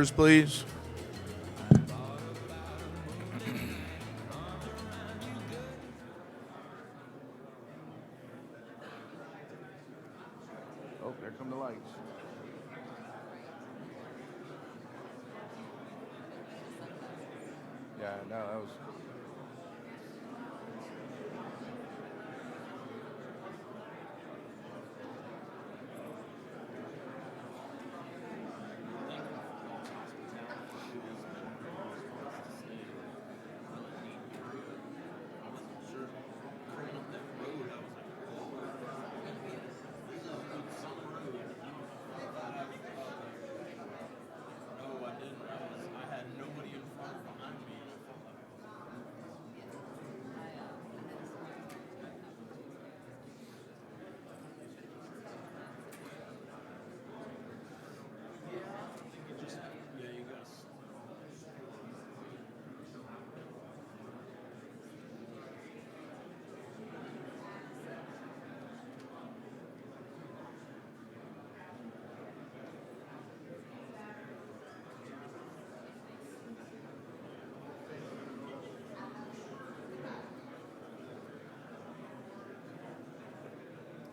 Please. Oh, there come the lights. Yeah, no, that was.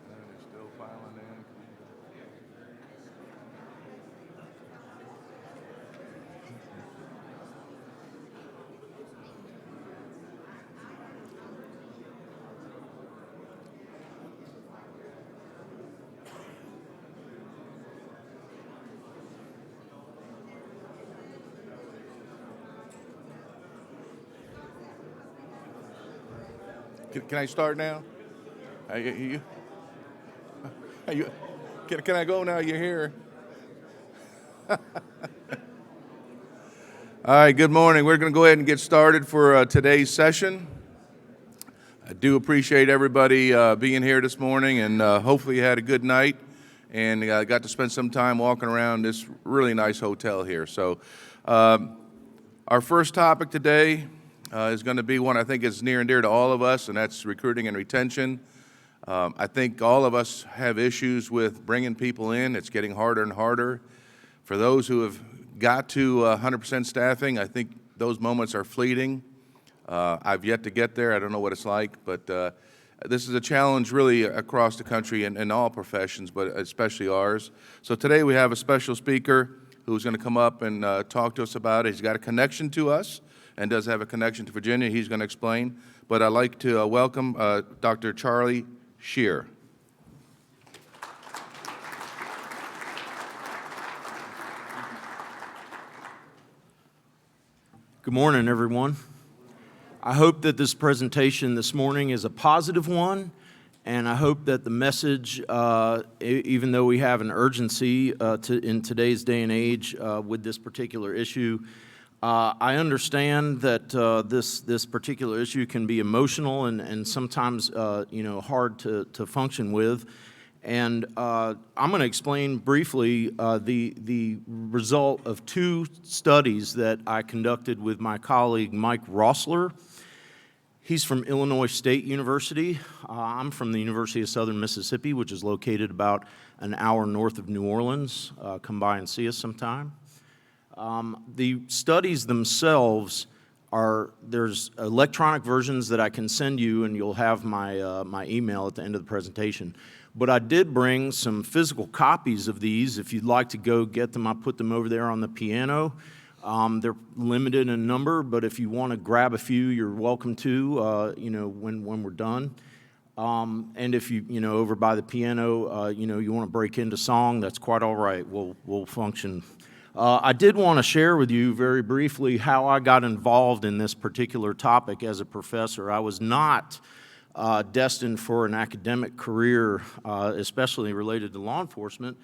They're still filing in. Can I start now? You, can I go now? You're here. All right, good morning. We're going to go ahead and get started for today's session. I do appreciate everybody being here this morning, and hopefully you had a good night and got to spend some time walking around this really nice hotel here. So our first topic today is going to be one I think is near and dear to all of us, and that's recruiting and retention. I think all of us have issues with bringing people in. It's getting harder and harder. For those who have got to 100% staffing, I think those moments are fleeting. I've yet to get there. I don't know what it's like, but this is a challenge really across the country in all professions, but especially ours. So today we have a special speaker who's going to come up and talk to us about it. He's got a connection to us and does have a connection to Virginia. He's going to explain. But I'd like to welcome Dr. Charlie Shear. Good morning, everyone. I hope that this presentation this morning is a positive one, and I hope that the message, even though we have an urgency in today's day and age with this particular issue, I understand that this particular issue can be emotional and sometimes hard to function with. And I'm going to explain briefly the result of two studies that I conducted with my colleague Mike Rossler. He's from Illinois State University. I'm from the University of Southern Mississippi, which is located about an hour north of New Orleans. Come by and see us sometime. The studies themselves there's electronic versions that I can send you, and you'll have my email at the end of the presentation. But I did bring some physical copies of these. If you'd like to go get them, I put them over there on the piano. They're limited in number, but if you want to grab a few, you're welcome to, when we're done. And if you over by the piano, you want to break into song, that's quite all right. We'll function. I did want to share with you very briefly how I got involved in this particular topic as a professor. I was not destined for an academic career, especially related to law enforcement.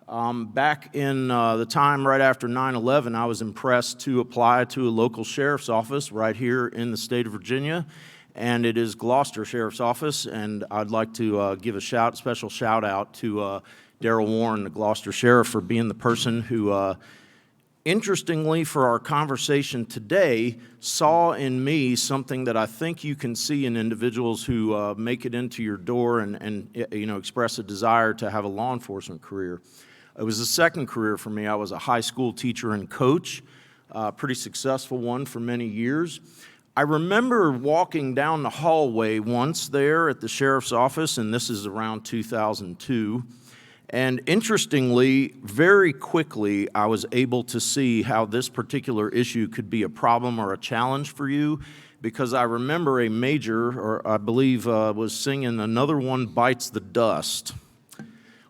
Back in the time right after 9/11, I was impressed to apply to a local sheriff's office right here in the state of Virginia, and it is Gloucester Sheriff's Office, and I'd like to give a special shout out to Darrell Warren, the Gloucester Sheriff, for being the person who, interestingly for our conversation today, saw in me something that I think you can see in individuals who make it into your door and express a desire to have a law enforcement career. It was a second career for me. I was a high school teacher and coach, a pretty successful one for many years. I remember walking down the hallway once there at the sheriff's office, and this is around 2002. And interestingly, very quickly, I was able to see how this particular issue could be a problem or a challenge for you, because I remember a major, or I believe was singing "Another One Bites the Dust."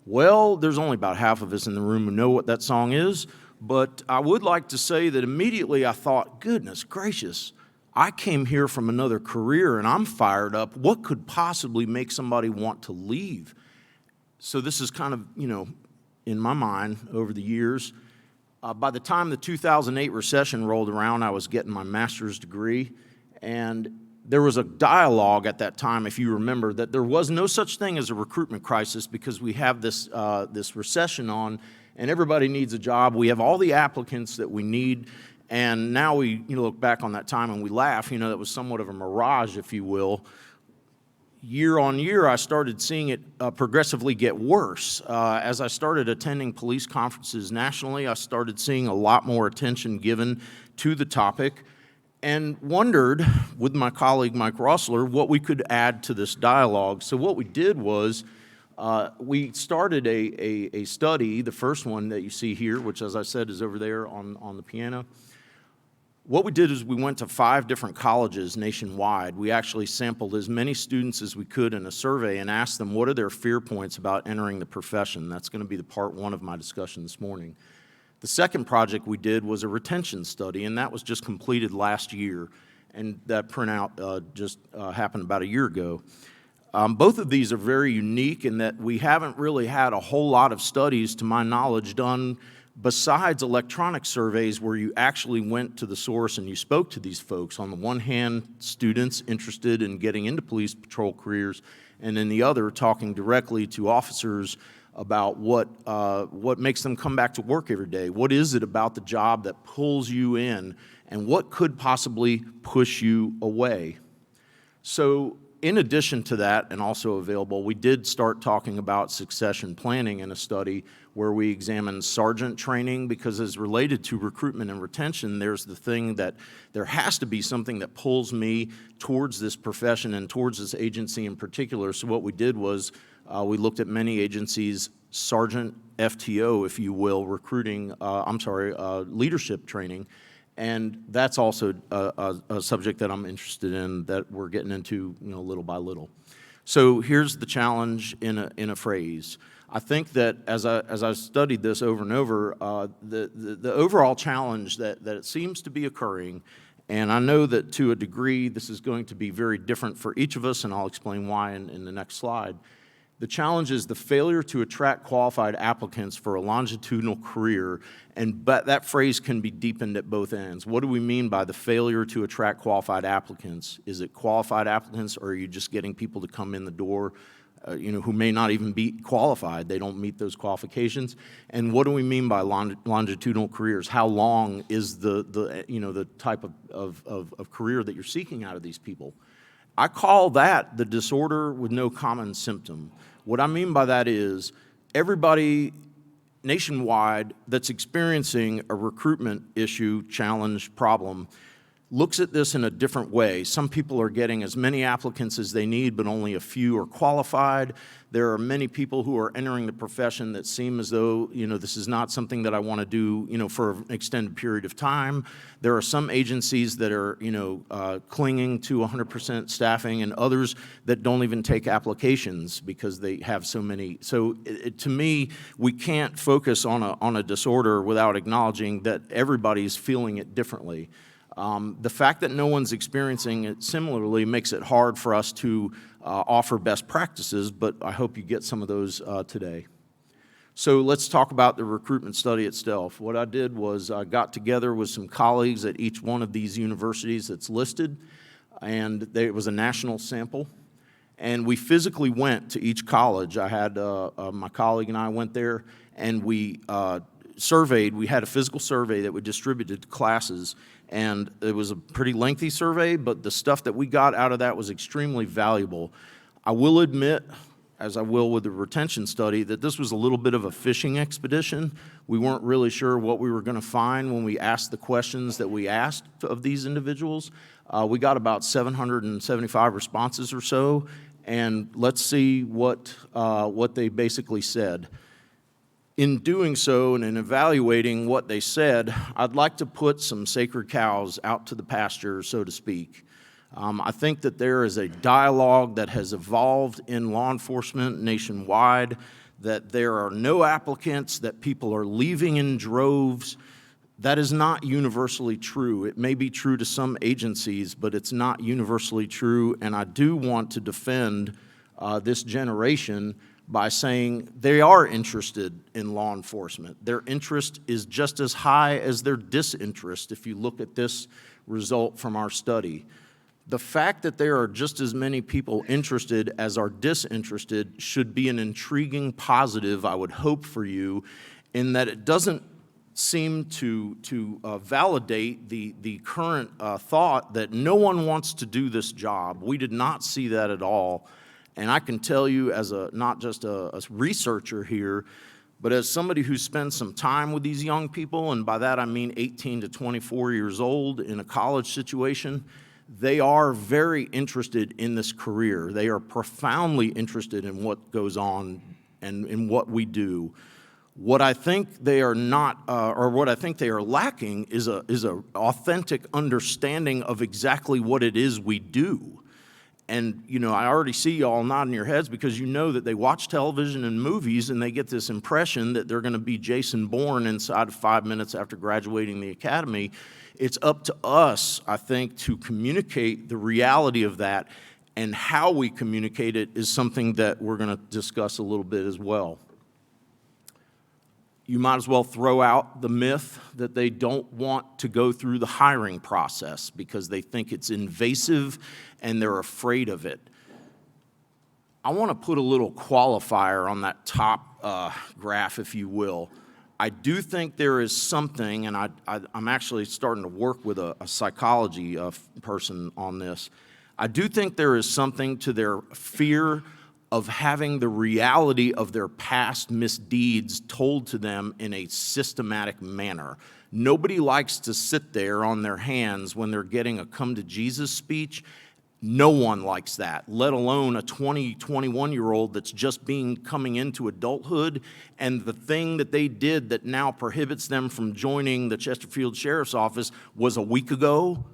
Well, there's only about half of us in the room who know what that song is, but I would like to say that immediately I thought, goodness gracious, I came here from another career and I'm fired up. What could possibly make somebody want to leave? So this is kind of, in my mind over the years. By the time the 2008 recession rolled around, I was getting my master's degree, and there was a dialogue at that time, if you remember, that there was no such thing as a recruitment crisis because we have this recession on, and everybody needs a job. We have all the applicants that we need, and now we look back on that time and we laugh. That was somewhat of a mirage, if you will. Year on year, I started seeing it progressively get worse. As I started attending police conferences nationally, I started seeing a lot more attention given to the topic, and wondered, with my colleague Mike Rossler, what we could add to this dialogue. So what we did was we started a study, the first one that you see here, which, as I said, is over there on the piano. What we did is we went to 5 different colleges nationwide. We actually sampled as many students as we could in a survey and asked them what are their fear points about entering the profession. That's going to be the part 1 of my discussion this morning. The second project we did was a retention study, and that was just completed last year, and that printout just happened about a year ago. Both of these are very unique in that we haven't really had a whole lot of studies, to my knowledge, done besides electronic surveys where you actually went to the source and you spoke to these folks. On the one hand, students interested in getting into police patrol careers, and then the other, talking directly to officers about what makes them come back to work every day. What is it about the job that pulls you in, and what could possibly push you away? So in addition to that, and also available, we did start talking about succession planning in a study where we examined sergeant training, because as related to recruitment and retention, there's the thing that there has to be something that pulls me towards this profession and towards this agency in particular. So what we did was we looked at many agencies' sergeant FTO, if you will, leadership training. And that's also a subject that I'm interested in, that we're getting into, little by little. So here's the challenge in a phrase. I think that as I studied this over and over, the overall challenge that it seems to be occurring, and I know that to a degree this is going to be very different for each of us, and I'll explain why in the next slide. The challenge is the failure to attract qualified applicants for a longitudinal career, but that phrase can be deepened at both ends. What do we mean by the failure to attract qualified applicants? Is it qualified applicants, or are you just getting people to come in the door, who may not even be qualified? They don't meet those qualifications. And what do we mean by longitudinal careers? How long is the type of career that you're seeking out of these people? I call that the disorder with no common symptom. What I mean by that is everybody nationwide that's experiencing a recruitment issue, challenge, problem, looks at this in a different way. Some people are getting as many applicants as they need, but only a few are qualified. There are many people who are entering the profession that seem as though, this is not something that I want to do, for an extended period of time. There are some agencies that are, clinging to 100% staffing, and others that don't even take applications because they have so many. So to me, we can't focus on a disorder without acknowledging that everybody's feeling it differently. The fact that no one's experiencing it similarly makes it hard for us to offer best practices, but I hope you get some of those today. So let's talk about the recruitment study itself. What I did was I got together with some colleagues at each one of these universities that's listed, and it was a national sample. And we physically went to each college. I had my colleague and I went there, and we surveyed. We had a physical survey that we distributed to classes, and it was a pretty lengthy survey, but the stuff that we got out of that was extremely valuable. I will admit, as I will with the retention study, that this was a little bit of a fishing expedition. We weren't really sure what we were going to find when we asked the questions that we asked of these individuals. We got about 775 responses or so, and let's see what they basically said. In doing so and in evaluating what they said, I'd like to put some sacred cows out to the pasture, so to speak. I think that there is a dialogue that has evolved in law enforcement nationwide, that there are no applicants, that people are leaving in droves. That is not universally true. It may be true to some agencies, but it's not universally true, and I do want to defend this generation by saying they are interested in law enforcement. Their interest is just as high as their disinterest if you look at this result from our study. The fact that there are just as many people interested as are disinterested should be an intriguing positive, I would hope for you, in that it doesn't seem to validate the current thought that no one wants to do this job. We did not see that at all. And I can tell you as not just a researcher here, but as somebody who spends some time with these young people, and by that I mean 18 to 24 years old in a college situation, they are very interested in this career. They are profoundly interested in what goes on and in what we do. What I think they are not, or what I think they are lacking is a authentic understanding of exactly what it is we do. And, you know, I already see y'all nodding your heads because you know that they watch television and movies and they get this impression that they're going to be Jason Bourne inside of 5 minutes after graduating the academy. It's up to us, I think, to communicate the reality of that, and how we communicate it is something that we're going to discuss a little bit as well. You might as well throw out the myth that they don't want to go through the hiring process because they think it's invasive and they're afraid of it. I want to put a little qualifier on that top graph, if you will. I do think there is something, and I'm actually starting to work with a psychology person on this. I do think there is something to their fear of having the reality of their past misdeeds told to them in a systematic manner. Nobody likes to sit there on their hands when they're getting a come to Jesus speech. No one likes that, let alone a 20, 21-year-old that's just coming into adulthood, and the thing that they did that now prohibits them from joining the Chesterfield Sheriff's Office was a week ago.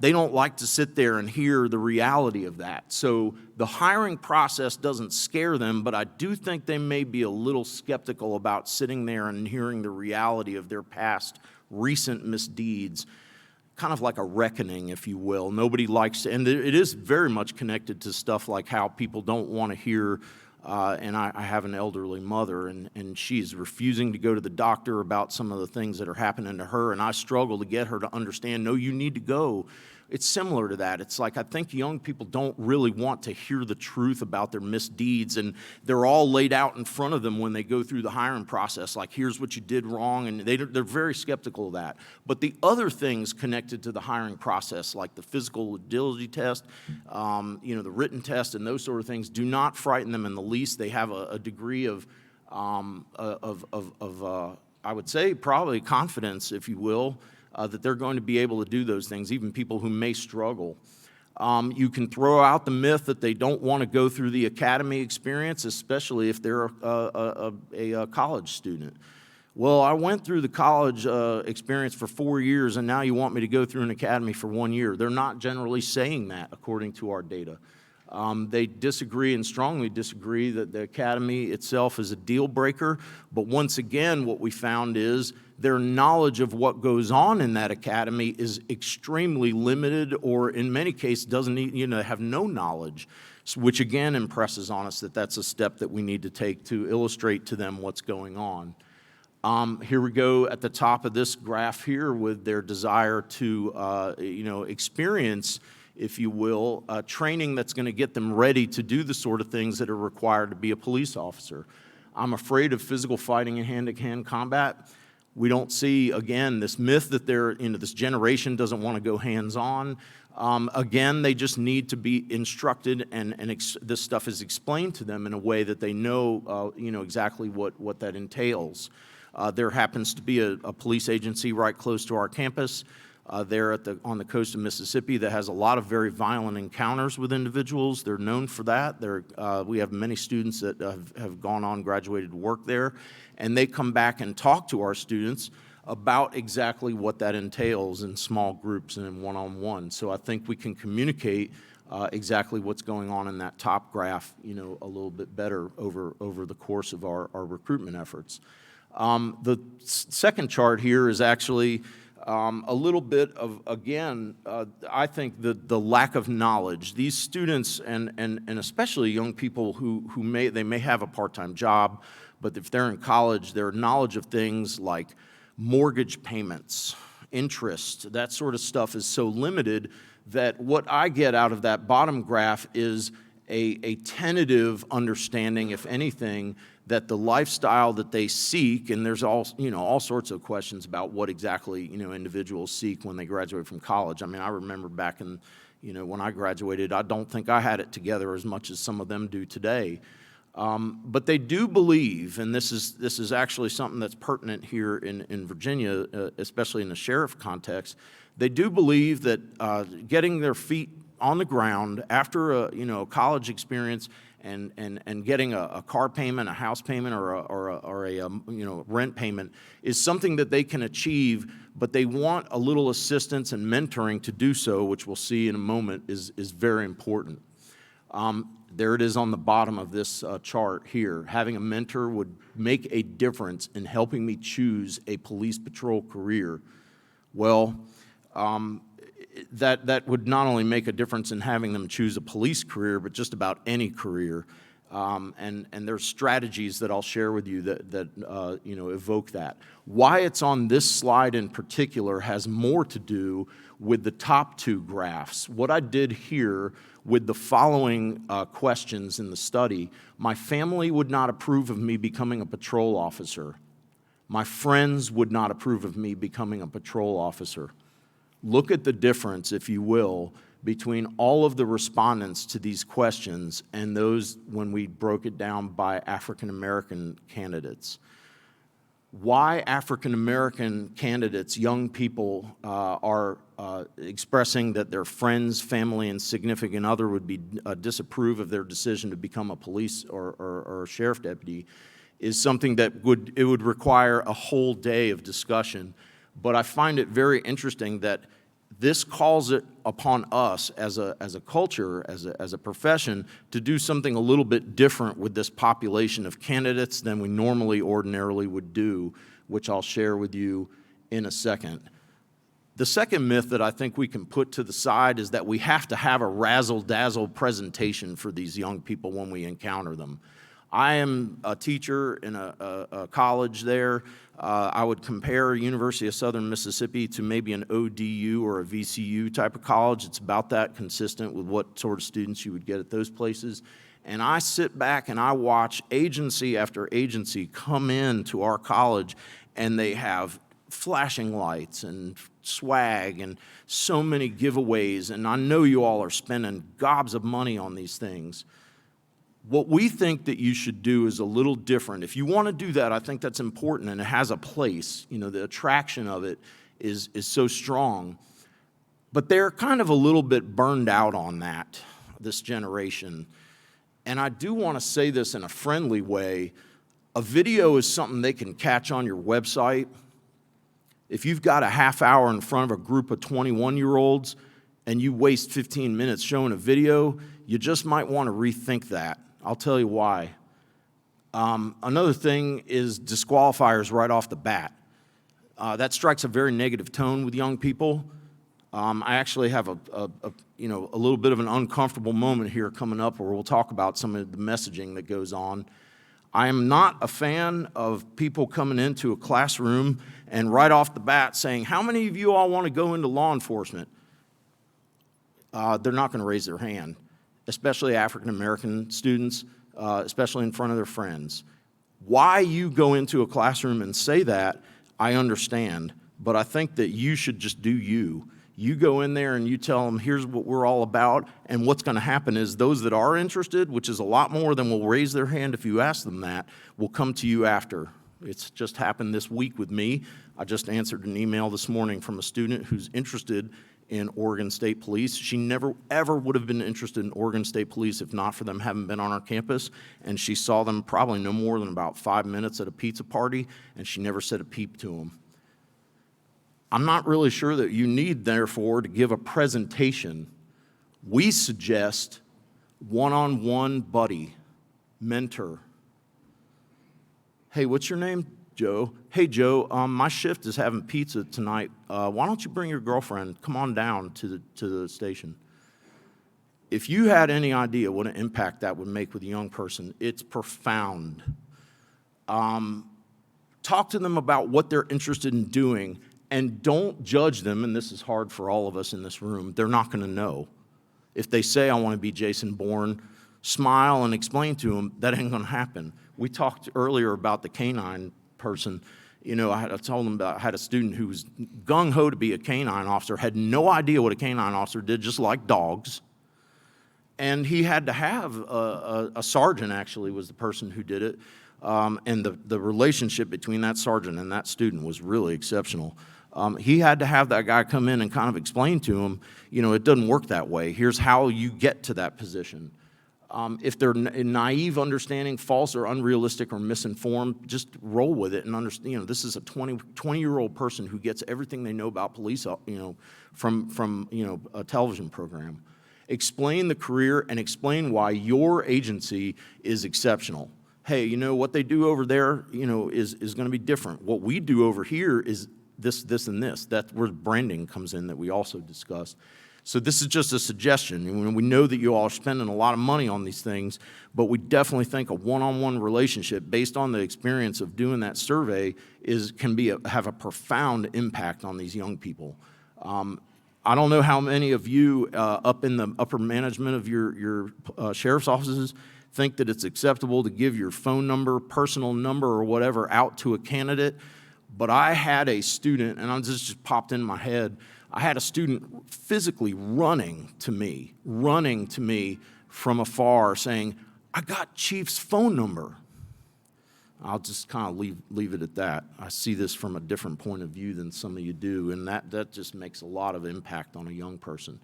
They don't like to sit there and hear the reality of that. So the hiring process doesn't scare them, but I do think they may be a little skeptical about sitting there and hearing the reality of their past recent misdeeds. Kind of like a reckoning, if you will. Nobody likes to, and it is very much connected to stuff like how people don't want to hear, and I have an elderly mother, and she's refusing to go to the doctor about some of the things that are happening to her, and I struggle to get her to understand, no, you need to go. It's similar to that. It's like I think young people don't really want to hear the truth about their misdeeds, and they're all laid out in front of them when they go through the hiring process, like here's what you did wrong, and they're very skeptical of that. But the other things connected to the hiring process, like the physical agility test, the written test, and those sort of things, do not frighten them in the least. They have a degree of I would say probably confidence, if you will, that they're going to be able to do those things, even people who may struggle. You can throw out the myth that they don't want to go through the academy experience, especially if they're a college student. Well, I went through the college experience for 4 years, and now you want me to go through an academy for 1 year. They're not generally saying that, according to our data. They disagree and strongly disagree that the academy itself is a deal breaker. But once again, what we found is their knowledge of what goes on in that academy is extremely limited, or in many cases doesn't have no knowledge, which again impresses on us that that's a step that we need to take to illustrate to them what's going on. Here we go at the top of this graph here with their desire to experience, if you will, training that's going to get them ready to do the sort of things that are required to be a police officer. I'm afraid of physical fighting and hand-to-hand combat. We don't see, again, this myth that this generation doesn't want to go hands-on. Again, they just need to be instructed, and this stuff is explained to them in a way that they know, exactly what that entails. There happens to be a police agency right close to our campus there on the coast of Mississippi that has a lot of very violent encounters with individuals. They're known for that. We have many students that have gone on, graduated to work there, and they come back and talk to our students about exactly what that entails in small groups and in one-on-one. So I think we can communicate exactly what's going on in that top graph, a little bit better over the course of our recruitment efforts. The second chart here is actually a little bit of, again, I think the lack of knowledge. These students and especially young people who may have a part-time job, but if they're in college, their knowledge of things like mortgage payments, interest, that sort of stuff is so limited that what I get out of that bottom graph is a tentative understanding, if anything, that the lifestyle that they seek, and there's all sorts of questions about what exactly individuals seek when they graduate from college. I mean, I remember back in when I graduated, I don't think I had it together as much as some of them do today. But they do believe, and this is actually something that's pertinent here in Virginia, especially in the sheriff context. They do believe that getting their feet on the ground after a college experience and getting a car payment, a house payment, or a rent payment is something that they can achieve, but they want a little assistance and mentoring to do so, which we'll see in a moment is very important. There it is on the bottom of this chart here. Having a mentor would make a difference in helping me choose a police patrol career. Well, that would not only make a difference in having them choose a police career, but just about any career. And there's strategies that I'll share with you that evoke that. Why it's on this slide in particular has more to do with the top two graphs. What I did here with the following questions in the study: my family would not approve of me becoming a patrol officer. My friends would not approve of me becoming a patrol officer. Look at the difference, if you will, between all of the respondents to these questions and those when we broke it down by African American candidates. Why African American candidates, young people, are expressing that their friends, family, and significant other would be disapprove of their decision to become a police or a sheriff deputy is something that would require a whole day of discussion. But I find it very interesting that this calls it upon us as a culture, as a profession, to do something a little bit different with this population of candidates than we ordinarily would do, which I'll share with you in a second. The second myth that I think we can put to the side is that we have to have a razzle-dazzle presentation for these young people when we encounter them. I am a teacher in a college there. I would compare University of Southern Mississippi to maybe an ODU or a VCU type of college. It's about that consistent with what sort of students you would get at those places. And I sit back and I watch agency after agency come in to our college, and they have flashing lights and swag and so many giveaways. And I know you all are spending gobs of money on these things. What we think that you should do is a little different. If you want to do that, I think that's important, and it has a place. The attraction of it is so strong. But they're kind of a little bit burned out on that, this generation. And I do want to say this in a friendly way. A video is something they can catch on your website. If you've got a half hour in front of a group of 21-year-olds and you waste 15 minutes showing a video, you just might want to rethink that. I'll tell you why. Another thing is disqualifiers right off the bat. That strikes a very negative tone with young people. I actually have a little bit of an uncomfortable moment here coming up where we'll talk about some of the messaging that goes on. I am not a fan of people coming into a classroom and right off the bat saying, "How many of you all want to go into law enforcement?" They're not going to raise their hand, especially African American students, especially in front of their friends. Why you go into a classroom and say that, I understand, but I think that you should just do you. You go in there and you tell them, here's what we're all about, and what's going to happen is those that are interested, which is a lot more than will raise their hand if you ask them that, will come to you after. It's just happened this week with me. I just answered an email this morning from a student who's interested in Oregon State Police. She never, ever would have been interested in Oregon State Police if not for them having been on our campus, and she saw them probably no more than about 5 minutes at a pizza party, and she never said a peep to them. I'm not really sure that you need, therefore, to give a presentation. We suggest one-on-one buddy, mentor. Hey, what's your name? Joe. Hey, Joe, my shift is having pizza tonight. Why don't you bring your girlfriend? Come on down to the station. If you had any idea what an impact that would make with a young person, it's profound. Talk to them about what they're interested in doing, and don't judge them, and this is hard for all of us in this room. They're not going to know. If they say, I want to be Jason Bourne, smile and explain to them that ain't going to happen. We talked earlier about the canine person. You know, I told them about, I had a student who was gung-ho to be a canine officer, had no idea what a canine officer did, just like dogs. And he had to have a sergeant, actually, was the person who did it. And the relationship between that sergeant and that student was really exceptional. He had to have that guy come in and kind of explain to him, you know, it doesn't work that way. Here's how you get to that position. If they're naive, understanding, false or unrealistic or misinformed, just roll with it and understand, you know, this is a 20-year-old person who gets everything they know about police, you know, from you know, a television program. Explain the career and explain why your agency is exceptional. Hey, you know, what they do over there, you know, is going to be different. What we do over here is this, this, and this. That's where branding comes in that we also discussed. So this is just a suggestion. We know that you all are spending a lot of money on these things, but we definitely think a one-on-one relationship based on the experience of doing that survey can have a profound impact on these young people. I don't know how many of you up in the upper management of your sheriff's offices think that it's acceptable to give your phone number, personal number, or whatever out to a candidate, but I had a student, and this just popped in my head, I had a student physically running to me from afar saying, I got Chief's phone number. I'll just kind of leave it at that. I see this from a different point of view than some of you do, and that just makes a lot of impact on a young person.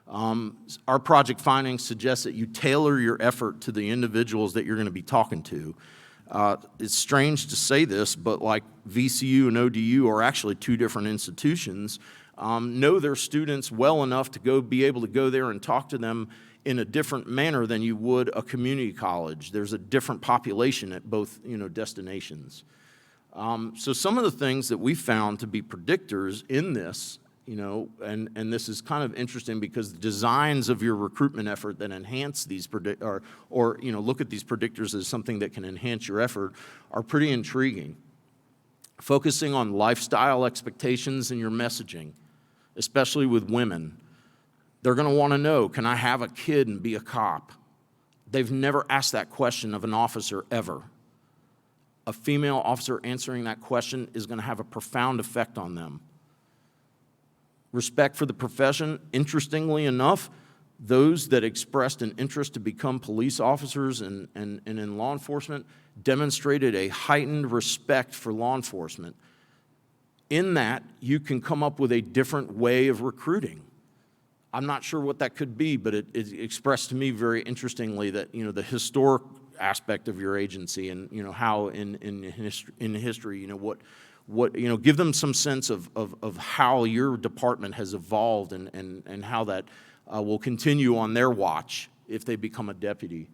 Our project findings suggest that you tailor your effort to the individuals that you're going to be talking to. It's strange to say this, but like VCU and ODU are actually two different institutions. Know their students well enough to be able to go there and talk to them in a different manner than you would a community college. There's a different population at both, you know, destinations. So some of the things that we found to be predictors in this, you know, and this is kind of interesting because the designs of your recruitment effort that enhance these or you know, look at these predictors as something that can enhance your effort are pretty intriguing. Focusing on lifestyle expectations in your messaging, especially with women. They're going to want to know, can I have a kid and be a cop? They've never asked that question of an officer ever. A female officer answering that question is going to have a profound effect on them. Respect for the profession, interestingly enough, those that expressed an interest to become police officers and in law enforcement demonstrated a heightened respect for law enforcement. In that, you can come up with a different way of recruiting. I'm not sure what that could be, but it expressed to me very interestingly that, you know, the historic aspect of your agency and, you know, how in history, you know, what you know, give them some sense of how your department has evolved and how that will continue on their watch if they become a deputy.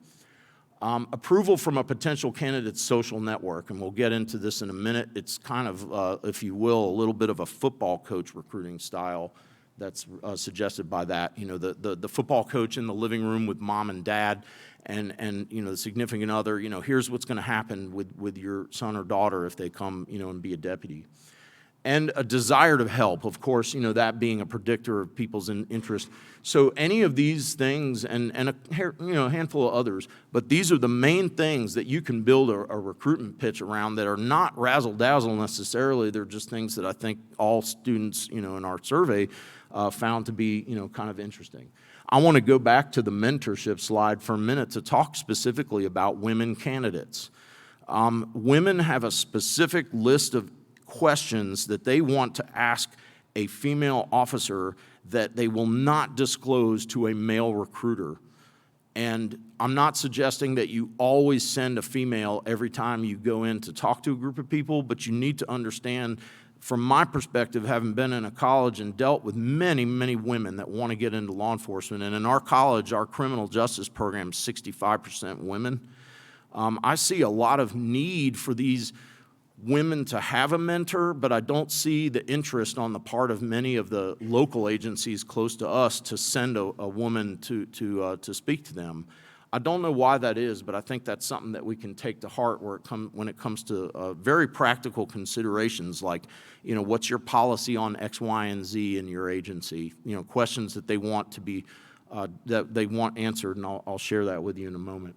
Approval from a potential candidate's social network, and we'll get into this in a minute. It's kind of, if you will, a little bit of a football coach recruiting style that's suggested by that. You know, the football coach in the living room with mom and dad and you know, the significant other, you know, here's what's going to happen with your son or daughter if they come, you know, and be a deputy. and a desire to help, of course, that being a predictor of people's interest. So any of these things, and a handful of others, but these are the main things that you can build a recruitment pitch around that are not razzle-dazzle necessarily. They're just things that I think all students, in our survey found to be, kind of interesting. I want to go back to the mentorship slide for a minute to talk specifically about women candidates. Women have a specific list of questions that they want to ask a female officer that they will not disclose to a male recruiter. And I'm not suggesting that you always send a female every time you go in to talk to a group of people, but you need to understand, from my perspective, having been in a college and dealt with many, many women that want to get into law enforcement, and in our college, our criminal justice program is 65% women. I see a lot of need for these women to have a mentor, but I don't see the interest on the part of many of the local agencies close to us to send a woman to speak to them. I don't know why that is, but I think that's something that we can take to heart when it comes to very practical considerations like, what's your policy on X, Y, and Z in your agency? Questions that they want to be that they want answered, and I'll share that with you in a moment.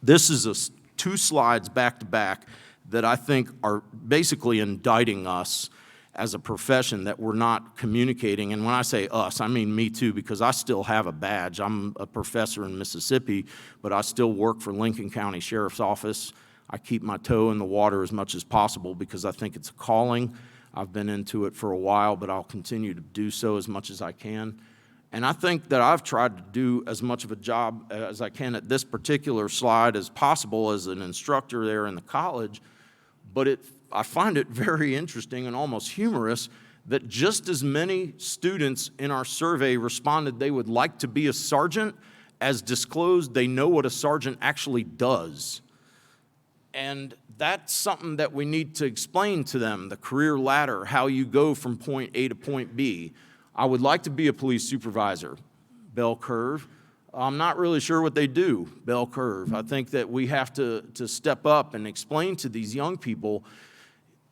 This is two slides back to back that I think are basically indicting us as a profession that we're not communicating. And when I say us, I mean me too, because I still have a badge. I'm a professor in Mississippi, but I still work for Lincoln County Sheriff's Office. I keep my toe in the water as much as possible because I think it's a calling. I've been into it for a while, but I'll continue to do so as much as I can. And I think that I've tried to do as much of a job as I can at this particular slide as possible as an instructor there in the college, but I find it very interesting and almost humorous that just as many students in our survey responded they would like to be a sergeant as disclosed they know what a sergeant actually does. And that's something that we need to explain to them, the career ladder, how you go from point A to point B. I would like to be a police supervisor, bell curve. I'm not really sure what they do, bell curve. I think that we have to step up and explain to these young people,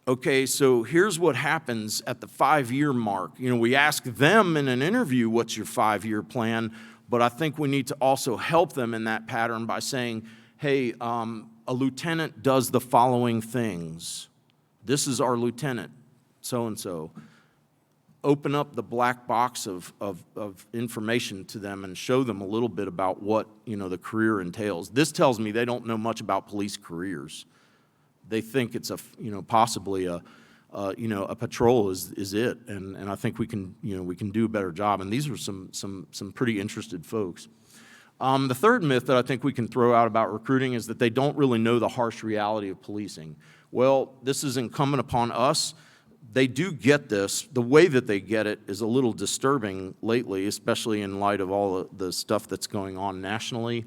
okay, so here's what happens at the 5-year mark. We ask them in an interview, what's your 5-year plan? But I think we need to also help them in that pattern by saying, hey, a lieutenant does the following things. This is our lieutenant, so-and-so. Open up the black box of information to them and show them a little bit about what the career entails. This tells me they don't know much about police careers. They think it's possibly a patrol is it, and I think we can do a better job. And these are some pretty interested folks. The third myth that I think we can throw out about recruiting is that they don't really know the harsh reality of policing. Well, this is incumbent upon us. They do get this. The way that they get it is a little disturbing lately, especially in light of all the stuff that's going on nationally.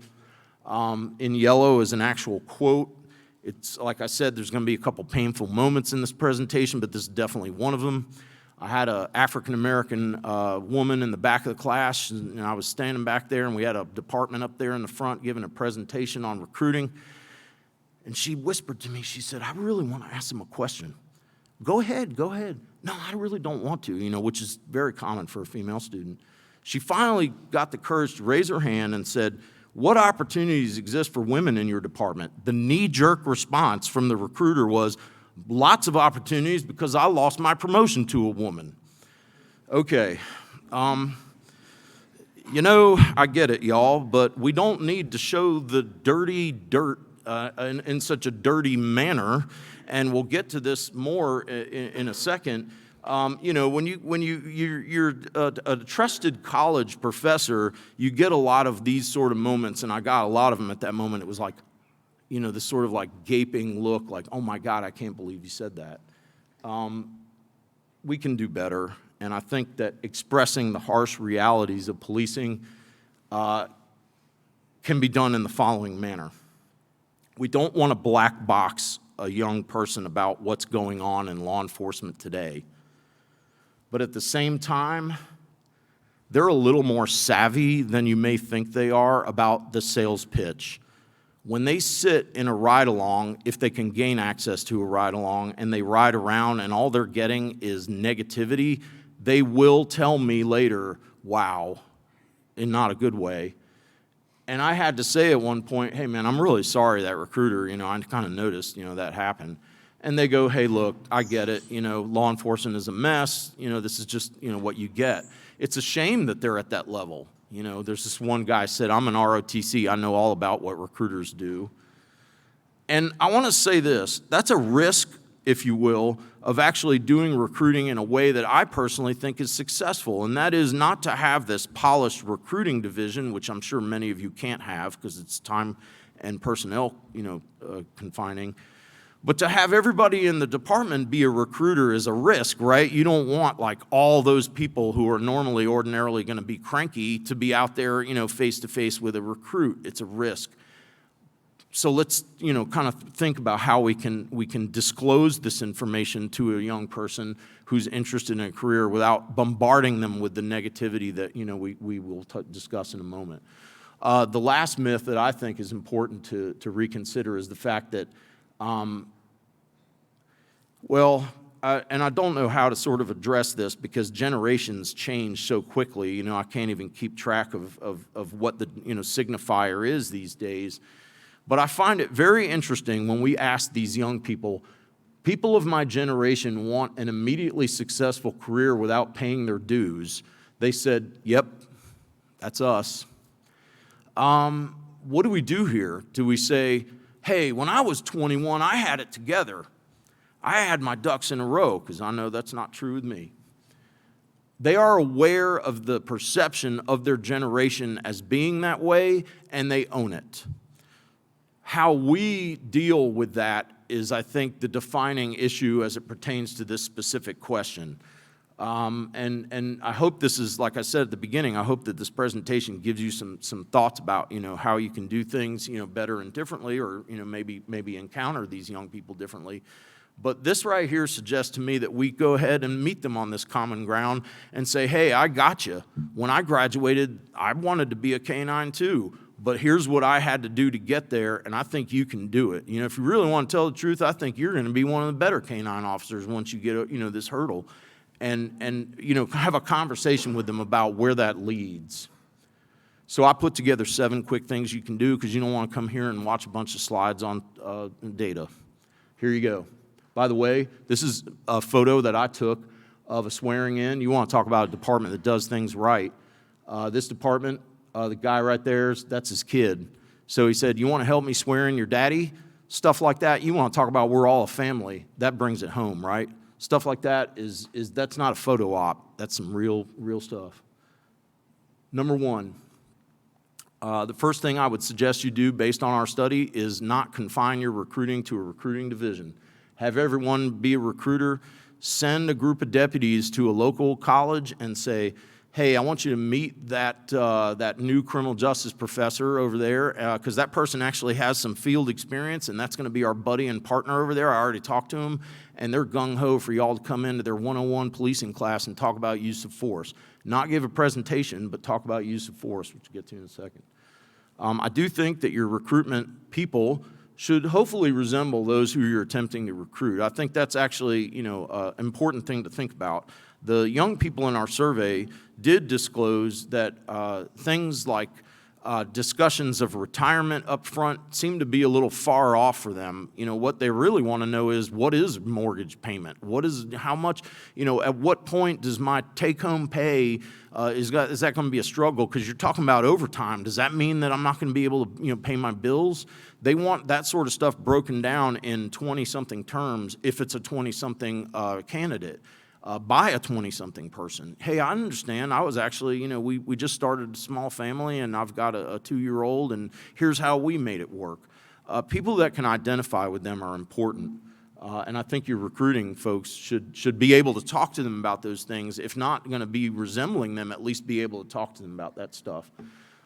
In yellow is an actual quote. It's like I said, there's going to be a couple painful moments in this presentation, but this is definitely one of them. I had an African-American woman in the back of the class, and I was standing back there, and we had a department up there in the front giving a presentation on recruiting. And she whispered to me, she said, I really want to ask them a question. Go ahead, go ahead. No, I really don't want to, which is very common for a female student. She finally got the courage to raise her hand and said, what opportunities exist for women in your department? The knee-jerk response from the recruiter was, lots of opportunities because I lost my promotion to a woman. Okay, I get it, y'all, but we don't need to show the dirty dirt in such a dirty manner. And we'll get to this more in a second. When you're a trusted college professor, you get a lot of these sort of moments, and I got a lot of them at that moment. It was like, this sort of like gaping look, like, oh my God, I can't believe you said that. We can do better, and I think that expressing the harsh realities of policing can be done in the following manner. We don't want to black box a young person about what's going on in law enforcement today. But at the same time, they're a little more savvy than you may think they are about the sales pitch. when they sit in a ride-along, if they can gain access to a ride-along, and they ride around and all they're getting is negativity, they will tell me later, wow, in not a good way. And I had to say at one point, hey man, I'm really sorry that recruiter, I kind of noticed, that happened. And they go, hey, look, I get it, law enforcement is a mess, this is just, what you get. It's a shame that they're at that level. There's this one guy said, I'm an ROTC, I know all about what recruiters do. And I want to say this, that's a risk, if you will, of actually doing recruiting in a way that I personally think is successful, and that is not to have this polished recruiting division, which I'm sure many of you can't have because it's time and personnel, confining, but to have everybody in the department be a recruiter is a risk, right? You don't want like all those people who are ordinarily going to be cranky to be out there, face to face with a recruit. It's a risk. So let's, kind of think about how we can disclose this information to a young person who's interested in a career without bombarding them with the negativity that, we will discuss in a moment. The last myth that I think is important to reconsider is the fact that, and I don't know how to sort of address this because generations change so quickly. I can't even keep track of what the, signifier is these days. But I find it very interesting when we ask these young people of my generation want an immediately successful career without paying their dues. They said, yep, that's us. What do we do here? Do we say, hey, when I was 21, I had it together. I had my ducks in a row, because I know that's not true with me. They are aware of the perception of their generation as being that way, and they own it. How we deal with that is, I think, the defining issue as it pertains to this specific question. And I hope this is, like I said at the beginning, I hope that this presentation gives you some thoughts about, how you can do things, better and differently, or, maybe encounter these young people differently. But this right here suggests to me that we go ahead and meet them on this common ground and say, hey, I got you. When I graduated, I wanted to be a K-9 too. But here's what I had to do to get there, and I think you can do it. If you really want to tell the truth, I think you're going to be one of the better K-9 officers once you get, this hurdle. And have a conversation with them about where that leads. So I put together 7 quick things you can do because you don't want to come here and watch a bunch of slides on data. Here you go. By the way, this is a photo that I took of a swearing in. You want to talk about a department that does things right. This department, the guy right there, that's his kid. So he said, you want to help me swear in your daddy? Stuff like that. You want to talk about we're all a family. That brings it home, right? Stuff like that is that's not a photo op. That's some real stuff. Number 1, the first thing I would suggest you do based on our study is not confine your recruiting to a recruiting division. Have everyone be a recruiter. Send a group of deputies to a local college and say, hey, I want you to meet that new criminal justice professor over there because that person actually has some field experience, and that's going to be our buddy and partner over there. I already talked to him, and they're gung-ho for y'all to come into their 101 policing class and talk about use of force. Not give a presentation, but talk about use of force, which we'll get to in a second. I do think that your recruitment people should hopefully resemble those who you're attempting to recruit. I think that's actually, an important thing to think about. The young people in our survey did disclose that things like discussions of retirement up front seem to be a little far off for them. What they really want to know is, what is mortgage payment? How much, at what point does my take-home pay, is that going to be a struggle? Because you're talking about overtime. Does that mean that I'm not going to be able to, pay my bills? They want that sort of stuff broken down in 20-something terms if it's a 20-something candidate. By a 20-something person. Hey, I understand. I was actually, we just started a small family, and I've got a 2-year-old, and here's how we made it work. People that can identify with them are important, and I think your recruiting folks should be able to talk to them about those things. If not going to be resembling them, at least be able to talk to them about that stuff.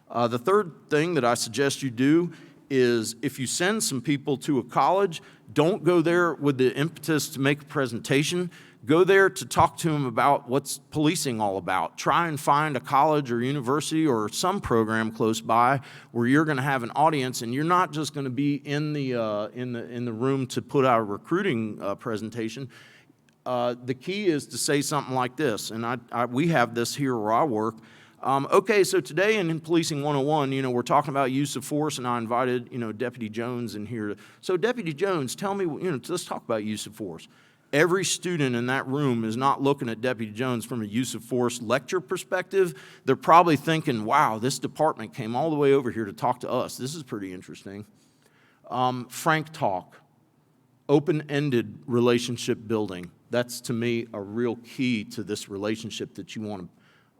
The third thing that I suggest you do is if you send some people to a college, don't go there with the impetus to make a presentation. Go there to talk to them about what's policing all about. Try and find a college or university or some program close by where you're going to have an audience, and you're not just going to be in the room to put out a recruiting presentation. The key is to say something like this, and we have this here where I work. Okay, so today in Policing 101, we're talking about use of force, and I invited, Deputy Jones in here. So Deputy Jones, tell me, let's talk about use of force. Every student in that room is not looking at Deputy Jones from a use of force lecture perspective. They're probably thinking, wow, this department came all the way over here to talk to us. This is pretty interesting. Frank talk, open-ended relationship building. That's, to me, a real key to this relationship that you want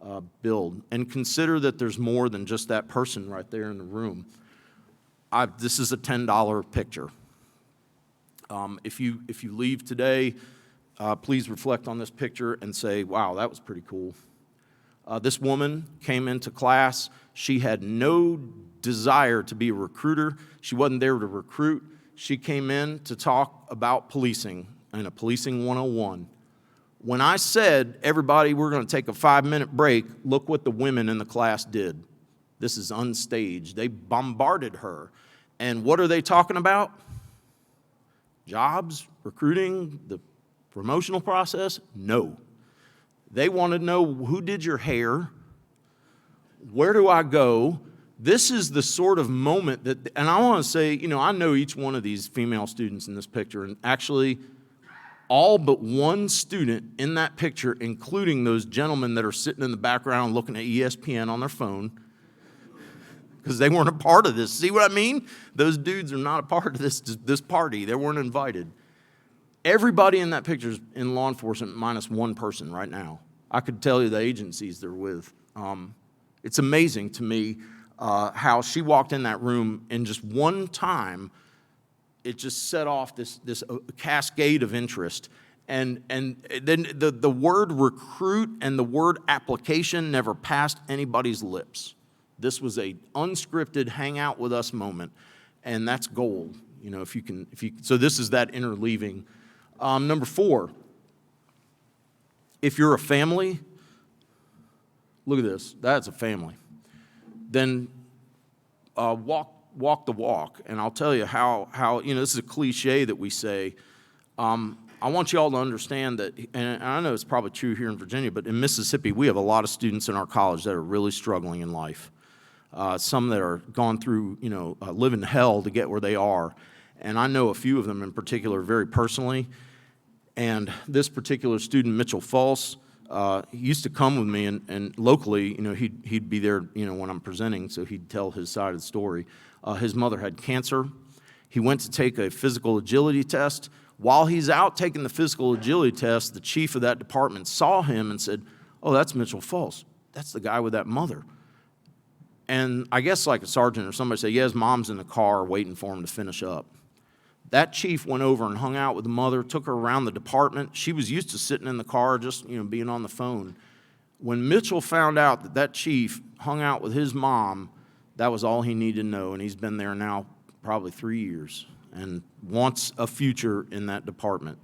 to build. And consider that there's more than just that person right there in the room. This is a $10 picture. If you leave today, please reflect on this picture and say, wow, that was pretty cool. This woman came into class. She had no desire to be a recruiter. She wasn't there to recruit. She came in to talk about policing and a Policing 101. When I said, everybody, we're going to take a 5-minute break, look what the women in the class did. This is unstaged. They bombarded her. And what are they talking about? Jobs, recruiting, the promotional process? No. They want to know, who did your hair? Where do I go? This is the sort of moment that, and I want to say, I know each one of these female students in this picture, and actually all but one student in that picture, including those gentlemen that are sitting in the background looking at ESPN on their phone, because they weren't a part of this. See what I mean? Those dudes are not a part of this party. They weren't invited. Everybody in that picture is in law enforcement minus one person right now. I could tell you the agencies they're with. It's amazing to me how she walked in that room, and just one time, it just set off this cascade of interest. And then the word recruit and the word application never passed anybody's lips. This was a unscripted hang out with us moment, and that's gold. If you can. So this is that interleaving. Number 4, if you're a family, look at this. That's a family. Then walk the walk, and I'll tell you how this is a cliche that we say. I want you all to understand that, and I know it's probably true here in Virginia, but in Mississippi, we have a lot of students in our college that are really struggling in life. Some that are gone through, living hell to get where they are. And I know a few of them in particular very personally. And this particular student, Mitchell False, he used to come with me, and locally, he'd be there, when I'm presenting, so he'd tell his side of the story. His mother had cancer. He went to take a physical agility test. While he's out taking the physical agility test, the chief of that department saw him and said, oh, that's Mitchell False. That's the guy with that mother. And I guess like a sergeant or somebody said, yeah, his mom's in the car waiting for him to finish up. That chief went over and hung out with the mother, took her around the department. She was used to sitting in the car, just being on the phone. When Mitchell found out that chief hung out with his mom, that was all he needed to know, and he's been there now probably 3 years and wants a future in that department.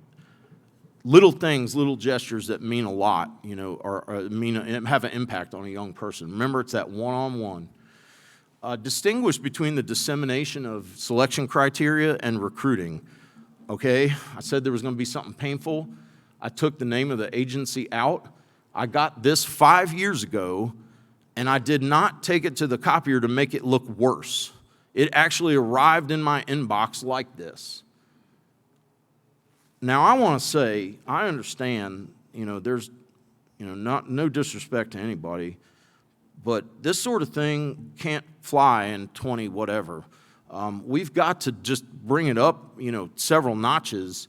Little things, little gestures that mean a lot, or have an impact on a young person. Remember, it's that one-on-one. Distinguish between the dissemination of selection criteria and recruiting. Okay, I said there was going to be something painful. I took the name of the agency out. I got this 5 years ago, and I did not take it to the copier to make it look worse. It actually arrived in my inbox like this. Now, I want to say, I understand, there's, no disrespect to anybody, but this sort of thing can't fly in 20 whatever. We've got to just bring it up, several notches.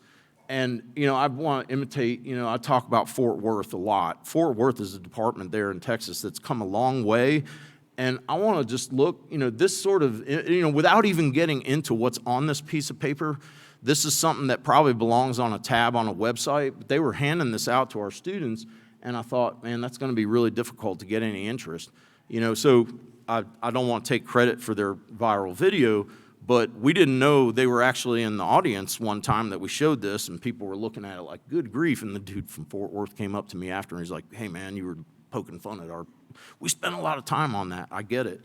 And, I want to imitate, I talk about Fort Worth a lot. Fort Worth is a department there in Texas that's come a long way. And I want to just look, this sort of, without even getting into what's on this piece of paper, this is something that probably belongs on a tab on a website. But they were handing this out to our students, and I thought, man, that's going to be really difficult to get any interest. So I don't want to take credit for their viral video, But we didn't know they were actually in the audience one time that we showed this, and people were looking at it like, good grief. And the dude from Fort Worth came up to me after, and he's like, hey, man, you were poking fun at we spent a lot of time on that. I get it.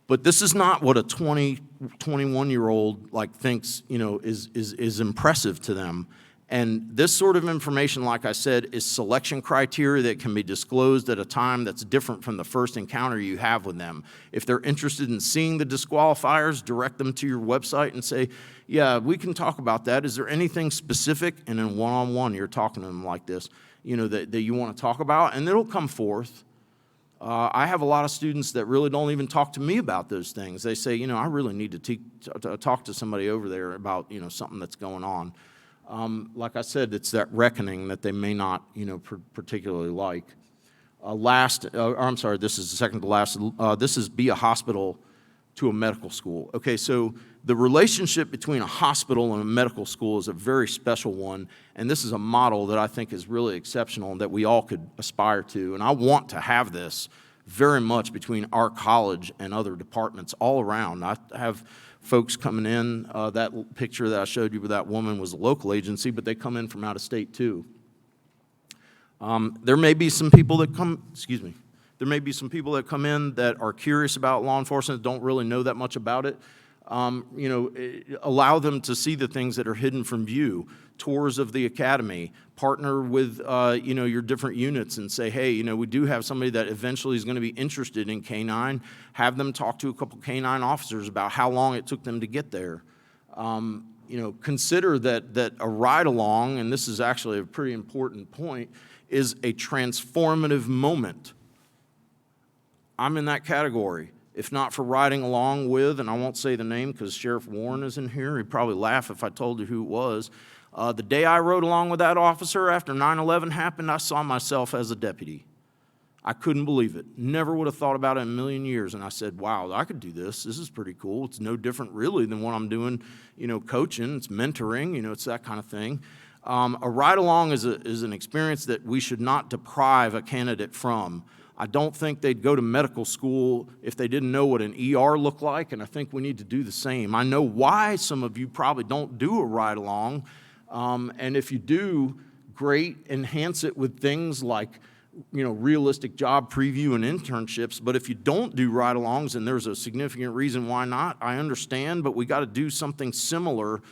But this is not what a 21-year-old like thinks, is impressive to them. And this sort of information, like I said, is selection criteria that can be disclosed at a time that's different from the first encounter you have with them. If they're interested in seeing the disqualifiers, direct them to your website and say, yeah, we can talk about that. Is there anything specific? And in one-on-one, you're talking to them like this, that you want to talk about, and it'll come forth. I have a lot of students that really don't even talk to me about those things. They say, I really need to talk to somebody over there about, something that's going on. Like I said, it's that reckoning that they may not, particularly like. This is the second to last. This is be a hospital to a medical school. Okay, so the relationship between a hospital and a medical school is a very special one, and this is a model that I think is really exceptional and that we all could aspire to. And I want to have this very much between our college and other departments all around. I have folks coming in. That picture that I showed you with that woman was a local agency, but they come in from out of state too. There may be some people that come, there may be some people that come in that are curious about law enforcement, don't really know that much about it. Allow them to see the things that are hidden from view. Tours of the academy, partner with your different units and say, hey, we do have somebody that eventually is going to be interested in K-9. Have them talk to a couple K-9 officers about how long it took them to get there. Consider that a ride along, and this is actually a pretty important point, is a transformative moment. I'm in that category. If not for riding along with, and I won't say the name because Sheriff Warren is in here, he'd probably laugh if I told you who it was. The day I rode along with that officer after 9/11 happened, I saw myself as a deputy. I couldn't believe it. Never would have thought about it in a million years. And I said, wow, I could do this. This is pretty cool. It's no different really than what I'm doing, coaching. It's mentoring, it's that kind of thing. A ride along is an experience that we should not deprive a candidate from. I don't think they'd go to medical school if they didn't know what an ER looked like, and I think we need to do the same. I know why some of you probably don't do a ride along, and if you do, great, enhance it with things like realistic job preview and internships. But if you don't do ride-alongs, and there's a significant reason why not, I understand, but we got to do something similar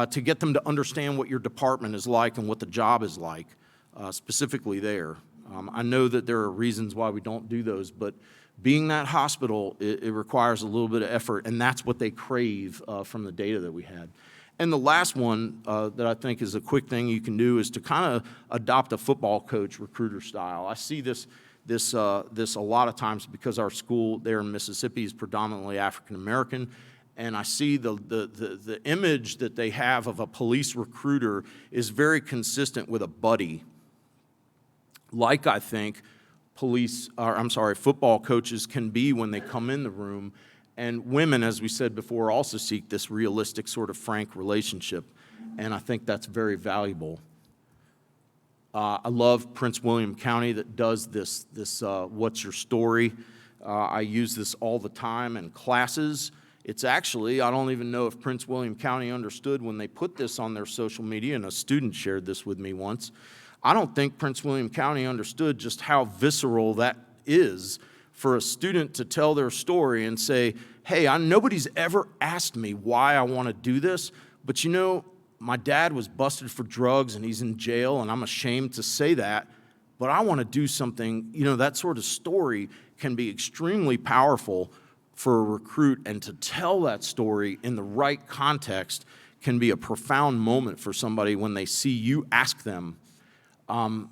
to get them to understand what your department is like and what the job is like, specifically there. I know that there are reasons why we don't do those, but being that hospital, it requires a little bit of effort, and that's what they crave from the data that we had. And the last one that I think is a quick thing you can do is to kind of adopt a football coach recruiter style. I see this a lot of times because our school there in Mississippi is predominantly African American, and I see the image that they have of a police recruiter is very consistent with a buddy. Like I think football coaches can be when they come in the room. And women, as we said before, also seek this realistic sort of frank relationship, and I think that's very valuable. I love Prince William County that does this what's your story. I use this all the time in classes. It's actually, I don't even know if Prince William County understood when they put this on their social media, and a student shared this with me once. I don't think Prince William County understood just how visceral that is for a student to tell their story and say, hey, nobody's ever asked me why I want to do this, but my dad was busted for drugs and he's in jail, and I'm ashamed to say that, but I want to do something. That sort of story can be extremely powerful for a recruit, and to tell that story in the right context can be a profound moment for somebody when they see you ask them.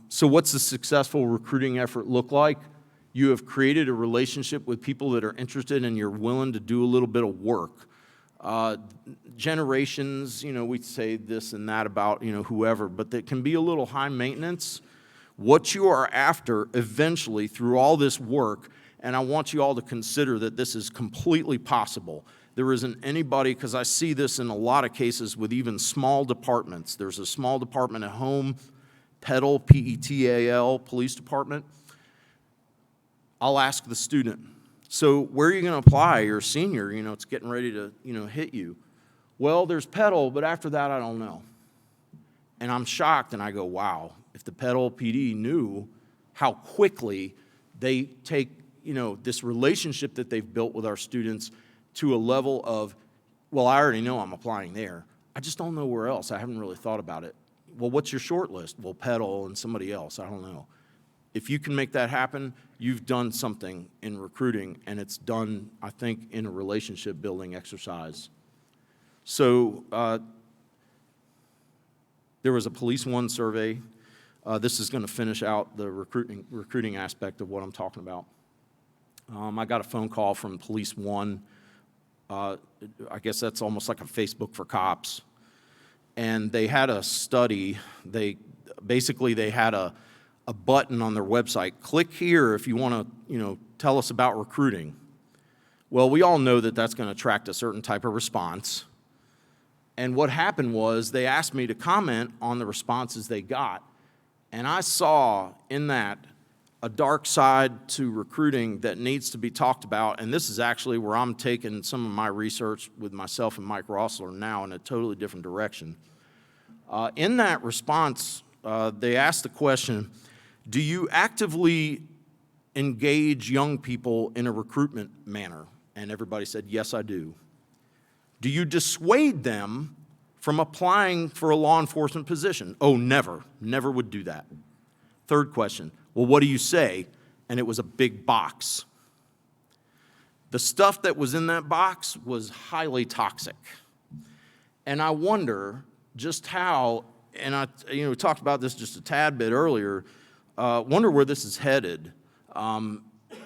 So what's the successful recruiting effort look like? You have created a relationship with people that are interested, and you're willing to do a little bit of work. Generations, we say this and that about, whoever, but that can be a little high maintenance. What you are after eventually through all this work, and I want you all to consider that this is completely possible. There isn't anybody, because I see this in a lot of cases with even small departments. There's a small department at home, PETAL, P-E-T-A-L, police department. I'll ask the student, So where are you going to apply? You're a senior, it's getting ready to, hit you. Well, there's Petal, but after that, I don't know. And I'm shocked, and I go, wow, if the Petal PD knew how quickly they take, this relationship that they've built with our students to a level of, well, I already know I'm applying there. I just don't know where else. I haven't really thought about it. Well, what's your short list? Well, Petal and somebody else. I don't know. If you can make that happen, you've done something in recruiting, and it's done, I think, in a relationship building exercise. So there was a Police One survey. This is going to finish out the recruiting aspect of what I'm talking about. I got a phone call from Police One. I guess that's almost like a Facebook for cops. And they had a study. They had a button on their website. Click here if you want to, tell us about recruiting. Well, we all know that that's going to attract a certain type of response. And what happened was they asked me to comment on the responses they got. And I saw in that a dark side to recruiting that needs to be talked about. And this is actually where I'm taking some of my research with myself and Mike Rossler now in a totally different direction. In that response, they asked the question, do you actively engage young people in a recruitment manner? And everybody said, yes, I do. Do you dissuade them from applying for a law enforcement position? Oh, never. Never would do that. Third question, well, what do you say? And it was a big box. The stuff that was in that box was highly toxic. And I wonder just how, and we talked about this just a tad bit earlier, wonder where this is headed.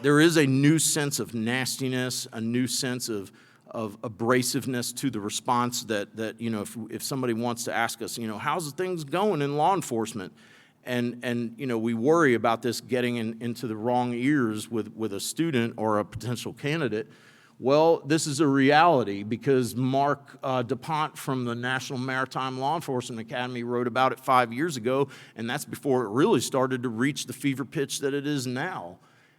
There is a new sense of nastiness, a new sense of abrasiveness to the response that if somebody wants to ask us, how's things going in law enforcement? And we worry about this getting into the wrong ears with a student or a potential candidate. Well, this is a reality because Mark DuPont from the National Maritime Law Enforcement Academy wrote about it 5 years ago, and that's before it really started to reach the fever pitch that it is now.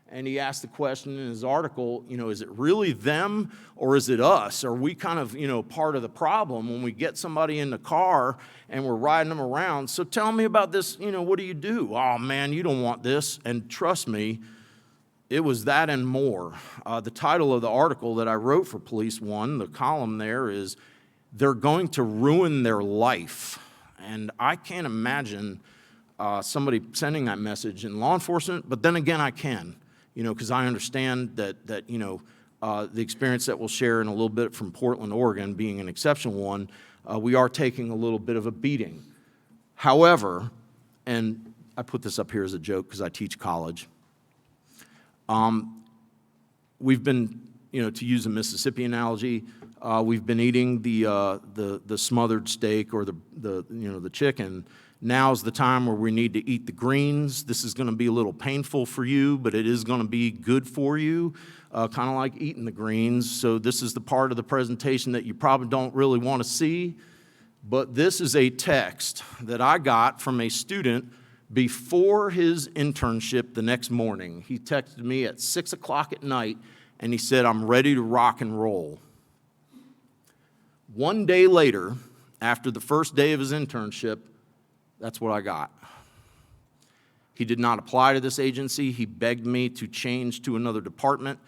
And he asked the question in his article, is it really them or is it us? Are we kind of, part of the problem when we get somebody in the car and we're riding them around? So tell me about this, what do you do? Oh, man, you don't want this. And trust me, it was that and more. The title of the article that I wrote for Police One, the column there is, they're going to ruin their life. And I can't imagine somebody sending that message in law enforcement, but then again, I can. Because I understand that the experience that we'll share in a little bit from Portland, Oregon, being an exceptional one, we are taking a little bit of a beating. However, and I put this up here as a joke because I teach college, we've been, to use a Mississippi analogy, we've been eating the smothered steak or the chicken. Now's the time where we need to eat the greens. This is going to be a little painful for you, but it is going to be good for you, kind of like eating the greens. So this is the part of the presentation that you probably don't really want to see, but this is a text that I got from a student before his internship the next morning. He texted me at 6 o'clock at night, and he said, I'm ready to rock and roll. 1 day later, after the first day of his internship, that's what I got. He did not apply to this agency. He begged me to change to another department,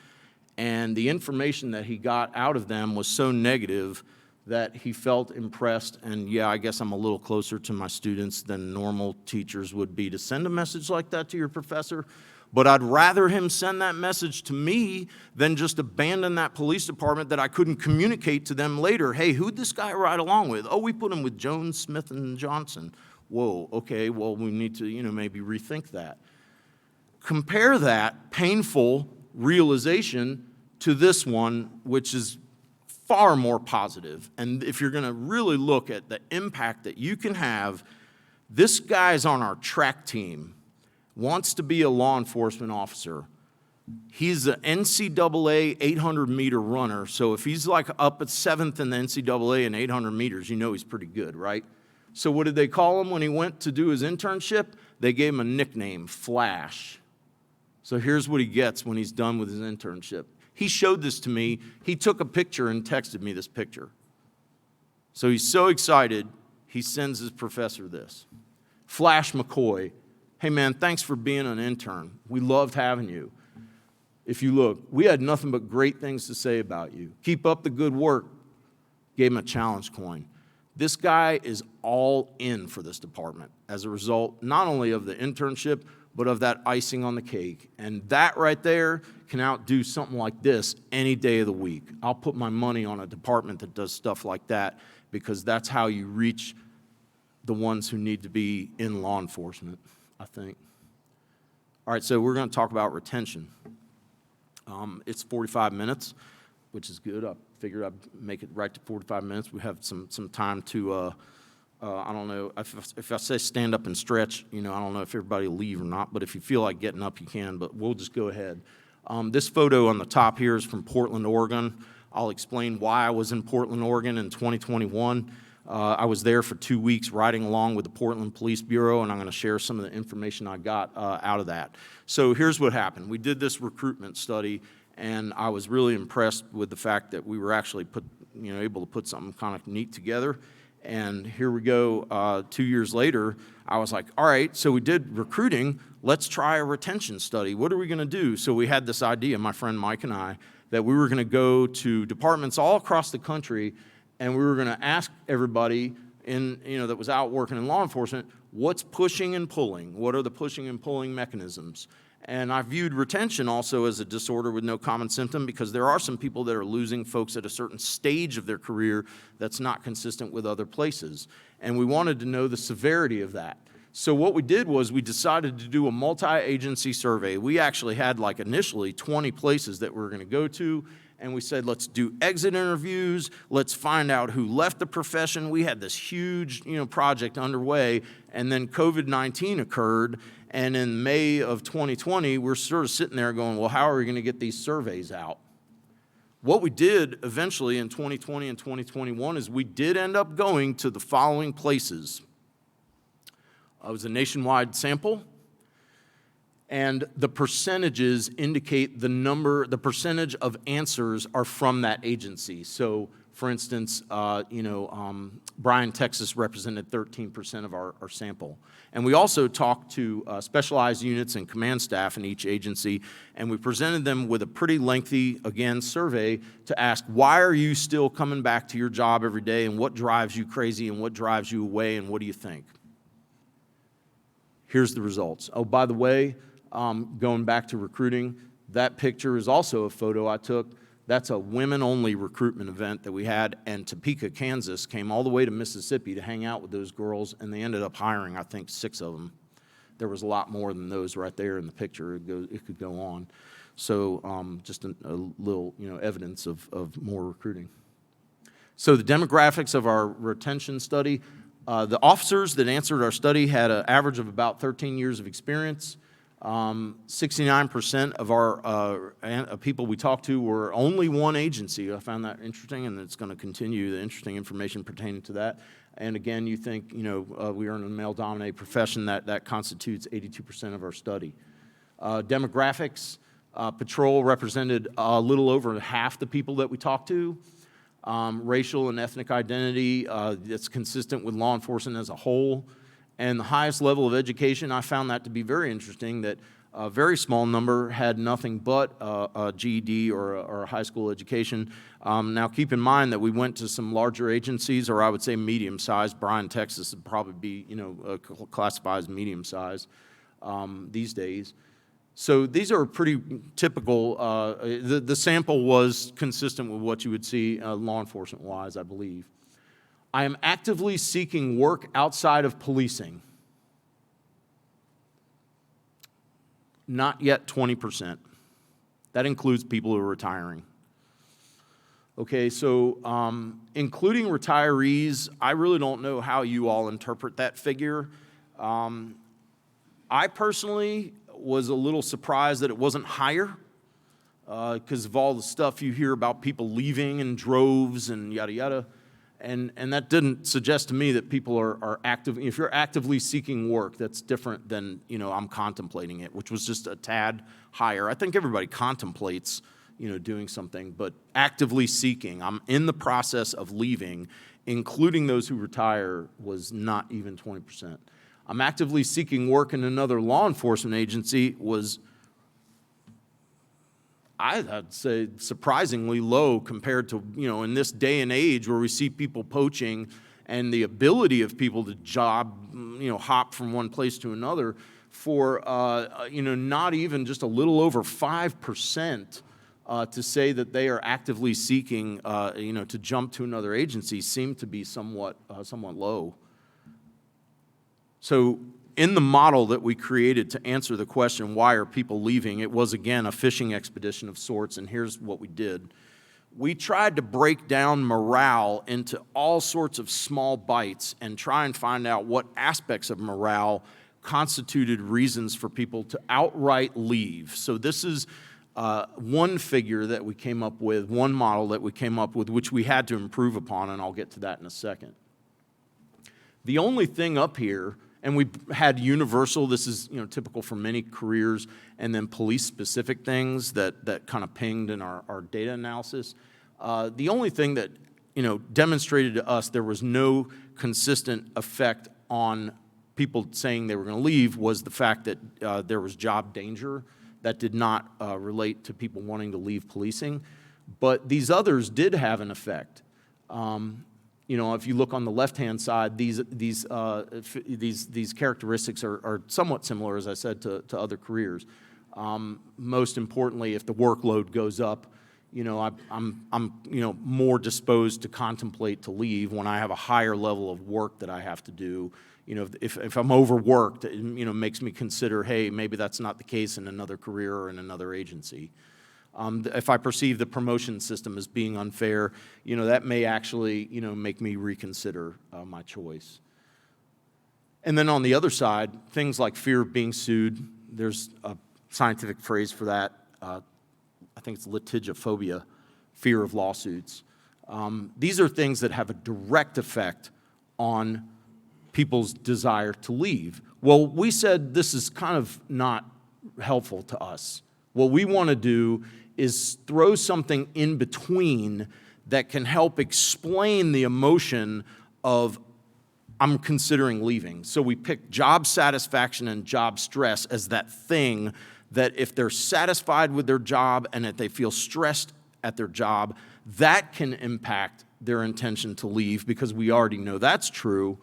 and the information that he got out of them was so negative that he felt impressed, and yeah, I guess I'm a little closer to my students than normal teachers would be to send a message like that to your professor, but I'd rather him send that message to me than just abandon that police department that I couldn't communicate to them later. Hey, who'd this guy ride along with? Oh, we put him with Jones, Smith, and Johnson. Whoa, okay, well, we need to, maybe rethink that. Compare that painful realization to this one, which is far more positive. And if you're going to really look at the impact that you can have, this guy's on our track team, wants to be a law enforcement officer. He's an NCAA 800-meter runner, so if he's like up at 7th in the NCAA in 800 meters, he's pretty good, right? So what did they call him when he went to do his internship? They gave him a nickname, Flash. So here's what he gets when he's done with his internship. He showed this to me. He took a picture and texted me this picture. So he's so excited, he sends his professor this. Flash McCoy, hey man, thanks for being an intern. We loved having you. If you look, we had nothing but great things to say about you. Keep up the good work. Gave him a challenge coin. This guy is all in for this department as a result, not only of the internship, but of that icing on the cake. And that right there can outdo something like this any day of the week. I'll put my money on a department that does stuff like that, because that's how you reach the ones who need to be in law enforcement, I think. All right, so we're going to talk about retention. It's 45 minutes, which is good. I figured I'd make it right to 45 minutes. We have some time to, I don't know, if I say stand up and stretch, I don't know if everybody will leave or not, but if you feel like getting up, you can, but we'll just go ahead. This photo on the top here is from Portland, Oregon. I'll explain why I was in Portland, Oregon in 2021. I was there for 2 weeks riding along with the Portland Police Bureau, and I'm going to share some of the information I got out of that. So here's what happened. We did this recruitment study, and I was really impressed with the fact that we were actually able to put something kind of neat together. And here we go, 2 years later, I was like, all right, so we did recruiting, let's try a retention study. What are we going to do? So we had this idea, my friend Mike and I, that we were going to go to departments all across the country, and we were going to ask everybody that was out working in law enforcement, what's pushing and pulling? What are the pushing and pulling mechanisms? And I viewed retention also as a disorder with no common symptom, because there are some people that are losing folks at a certain stage of their career that's not consistent with other places. And we wanted to know the severity of that. So what we did was we decided to do a multi-agency survey. We actually had initially 20 places that we were going to go to, and we said, let's do exit interviews, let's find out who left the profession. We had this huge project underway, and then COVID-19 occurred, and in May of 2020, we're sort of sitting there going, well, how are we going to get these surveys out? What we did eventually in 2020 and 2021 is we did end up going to the following places. It was a nationwide sample, and the percentages indicate the percentage of answers are from that agency. So, for instance, Bryan, Texas represented 13% of our sample. And we also talked to specialized units and command staff in each agency, and we presented them with a pretty lengthy, again, survey to ask, why are you still coming back to your job every day, and what drives you crazy, and what drives you away, and what do you think? Here's the results. Oh, by the way, going back to recruiting, that picture is also a photo I took. That's a women-only recruitment event that we had, and Topeka, Kansas came all the way to Mississippi to hang out with those girls, and they ended up hiring, I think, 6 of them. There was a lot more than those right there in the picture. It could go on. So just a little evidence of more recruiting. So the demographics of our retention study, the officers that answered our study had an average of about 13 years of experience. 69% of our people we talked to were only one agency. I found that interesting, and it's going to continue, the interesting information pertaining to that. And again, you think, we are in a male-dominated profession, that constitutes 82% of our study. Demographics, patrol represented a little over half the people that we talked to. Racial and ethnic identity, that's consistent with law enforcement as a whole. And the highest level of education, I found that to be very interesting, that a very small number had nothing but a GED or a high school education. Now keep in mind that we went to some larger agencies, or I would say medium-sized. Bryan, Texas would probably be classified as medium-sized these days. So these are pretty typical. The sample was consistent with what you would see law enforcement-wise, I believe. I am actively seeking work outside of policing. Not yet 20%. That includes people who are retiring. Okay, so including retirees, I really don't know how you all interpret that figure. I personally was a little surprised that it wasn't higher because of all the stuff you hear about people leaving in droves and yada yada. And that didn't suggest to me that people are active. If you're actively seeking work, that's different than, I'm contemplating it, which was just a tad higher. I think everybody contemplates, doing something, but actively seeking, I'm in the process of leaving, including those who retire, was not even 20%. I'm actively seeking work in another law enforcement agency was, I'd say, surprisingly low compared to, in this day and age where we see people poaching and the ability of people to hop from one place to another for, not even just a little over 5% to say that they are actively seeking, to jump to another agency seem to be somewhat low. So in the model that we created to answer the question, why are people leaving, it was, again, a fishing expedition of sorts, and here's what we did. We tried to break down morale into all sorts of small bites and try and find out what aspects of morale constituted reasons for people to outright leave. So this is one figure that we came up with, one model that we came up with, which we had to improve upon, and I'll get to that in a second. The only thing up here, and we had universal, this is typical for many careers, and then police-specific things that kind of pinged in our data analysis. The only thing that demonstrated to us there was no consistent effect on people saying they were going to leave was the fact that there was job danger. That did not relate to people wanting to leave policing. But these others did have an effect. If you look on the left-hand side, these characteristics are somewhat similar, as I said, to other careers. Most importantly, if the workload goes up, I'm more disposed to contemplate to leave when I have a higher level of work that I have to do. If I'm overworked, it makes me consider, hey, maybe that's not the case in another career or in another agency. If I perceive the promotion system as being unfair, that may actually, make me reconsider my choice. And then on the other side, things like fear of being sued, there's a scientific phrase for that. I think it's litigiophobia, fear of lawsuits. These are things that have a direct effect on people's desire to leave. Well, we said this is kind of not helpful to us. What we want to do is throw something in between that can help explain the emotion of I'm considering leaving. So we picked job satisfaction and job stress as that thing that if they're satisfied with their job and if they feel stressed at their job, that can impact their intention to leave because we already know that's true.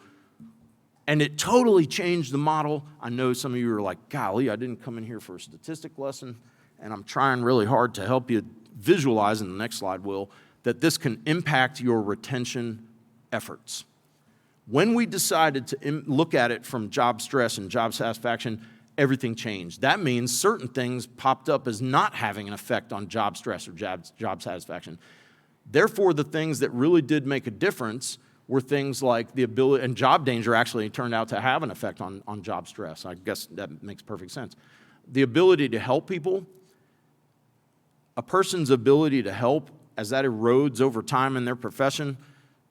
And it totally changed the model. I know some of you are like, golly, I didn't come in here for a statistic lesson, and I'm trying really hard to help you visualize, and the next slide will, that this can impact your retention efforts. When we decided to look at it from job stress and job satisfaction, everything changed. That means certain things popped up as not having an effect on job stress or job satisfaction. Therefore, the things that really did make a difference were things like the ability, and job danger actually turned out to have an effect on job stress. I guess that makes perfect sense. The ability to help people, a person's ability to help, as that erodes over time in their profession,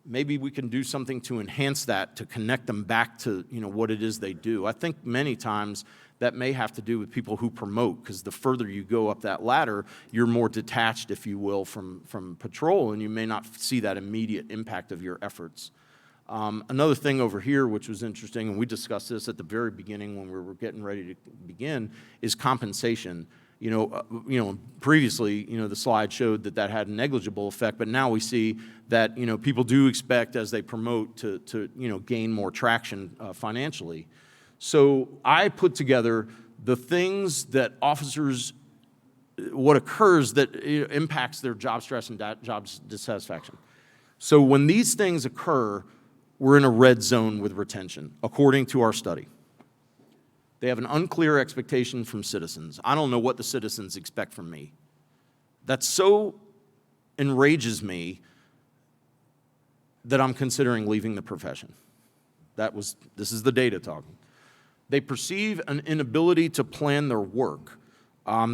maybe we can do something to enhance that, to connect them back to what it is they do. I think many times that may have to do with people who promote, because the further you go up that ladder, you're more detached, if you will, from patrol, and you may not see that immediate impact of your efforts. Another thing over here, which was interesting, and we discussed this at the very beginning when we were getting ready to begin, is compensation. Previously, the slide showed that had a negligible effect, but now we see that, people do expect as they promote to gain more traction financially. So I put together the things that officers, what occurs that impacts their job stress and job dissatisfaction. So when these things occur, we're in a red zone with retention, according to our study. They have an unclear expectation from citizens. I don't know what the citizens expect from me. That so enrages me that I'm considering leaving the profession. This is the data talking. They perceive an inability to plan their work.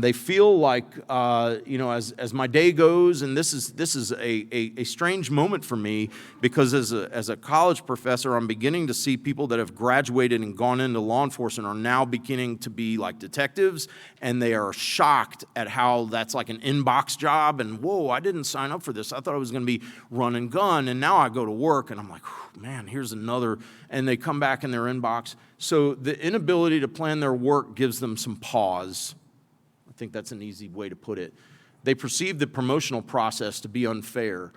They feel like, as my day goes, and this is a strange moment for me, because as a college professor, I'm beginning to see people that have graduated and gone into law enforcement are now beginning to be like detectives, and they are shocked at how that's like an inbox job, and whoa, I didn't sign up for this. I thought I was going to be run and gun, and now I go to work, and I'm like, man, here's another, and they come back in their inbox. So the inability to plan their work gives them some pause. I think that's an easy way to put it. They perceive the promotional process to be unfair.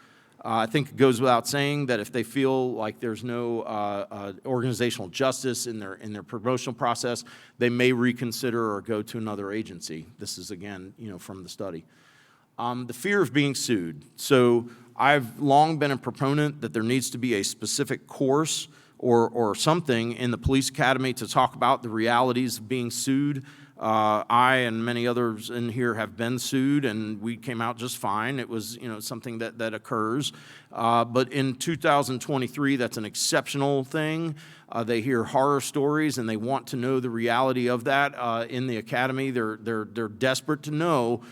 I think it goes without saying that if they feel like there's no organizational justice in their promotional process, they may reconsider or go to another agency. This is, again, from the study. The fear of being sued. So I've long been a proponent that there needs to be a specific course or something in the police academy to talk about the realities of being sued. I and many others in here have been sued, and we came out just fine. It was, something that occurs. But in 2023, that's an exceptional thing. They hear horror stories, and they want to know the reality of that in the academy. They're desperate to know,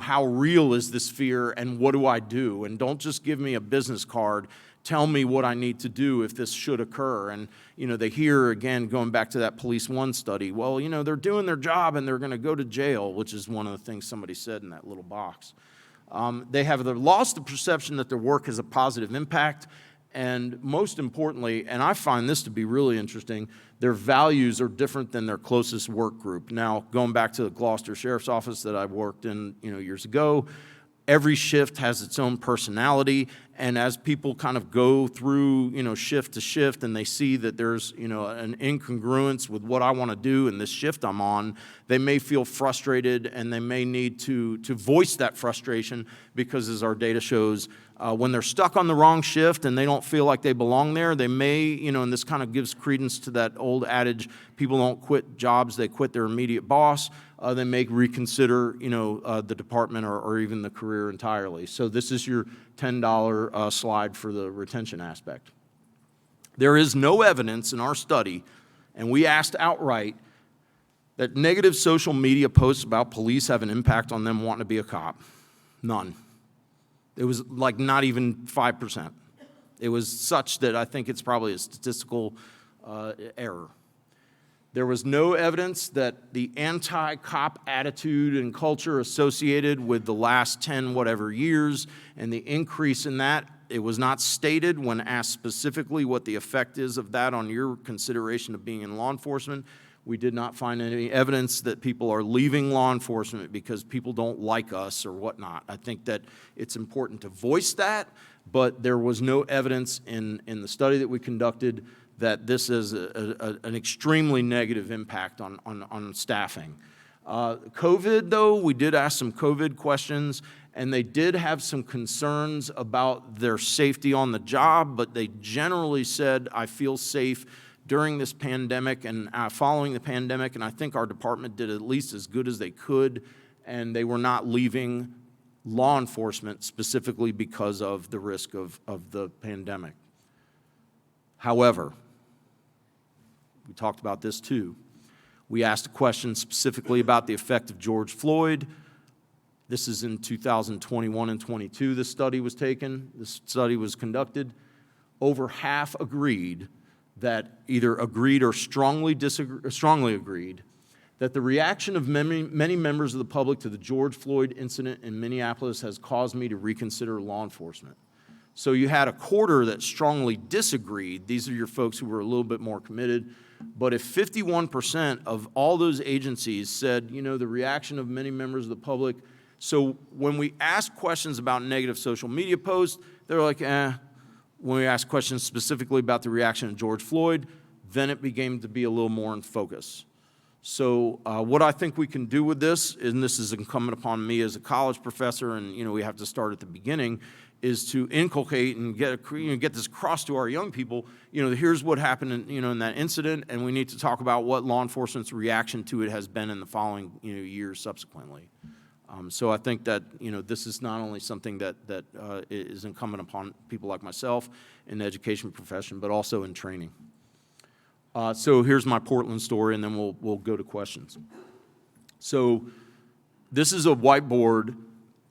how real is this fear, and what do I do? And don't just give me a business card. Tell me what I need to do if this should occur. And, they hear, again, going back to that Police One study, well, they're doing their job and they're going to go to jail, which is one of the things somebody said in that little box. They have lost the perception that their work has a positive impact. And most importantly, and I find this to be really interesting, their values are different than their closest work group. Now, going back to the Gloucester Sheriff's Office that I worked in, years ago, every shift has its own personality, and as people kind of go through, shift to shift, and they see that there's, an incongruence with what I want to do in this shift I'm on, they may feel frustrated, and they may need to voice that frustration, because as our data shows, when they're stuck on the wrong shift and they don't feel like they belong there, they may, and this kind of gives credence to that old adage, people don't quit jobs, they quit their immediate boss. They may reconsider, the department or even the career entirely. So this is your $10 slide for the retention aspect. There is no evidence in our study, and we asked outright, that negative social media posts about police have an impact on them wanting to be a cop. None. It was like not even 5%. It was such that I think it's probably a statistical error. There was no evidence that the anti-cop attitude and culture associated with the last 10 whatever years and the increase in that, it was not stated when asked specifically what the effect is of that on your consideration of being in law enforcement. We did not find any evidence that people are leaving law enforcement because people don't like us or whatnot. I think that it's important to voice that, but there was no evidence in the study that we conducted that this is an extremely negative impact on staffing. COVID, though, we did ask some COVID questions, and they did have some concerns about their safety on the job, but they generally said, I feel safe during this pandemic and following the pandemic, and I think our department did at least as good as they could, and they were not leaving law enforcement specifically because of the risk of the pandemic. However, we talked about this too. We asked a question specifically about the effect of George Floyd. This is in 2021 and 22 this study was taken. This study was conducted. Over half agreed that either agreed or strongly agreed that the reaction of many members of the public to the George Floyd incident in Minneapolis has caused me to reconsider law enforcement. So you had a quarter that strongly disagreed. These are your folks who were a little bit more committed. But if 51% of all those agencies said, the reaction of many members of the public, so when we ask questions about negative social media posts, they're like, When we ask questions specifically about the reaction of George Floyd, then it began to be a little more in focus. So what I think we can do with this, and this is incumbent upon me as a college professor, and we have to start at the beginning, is to inculcate and get this across to our young people. Here's what happened in that incident, and we need to talk about what law enforcement's reaction to it has been in the following years subsequently. So I think that this is not only something that is incumbent upon people like myself in the education profession, but also in training. So here's my Portland story, and then we'll go to questions. So This is a whiteboard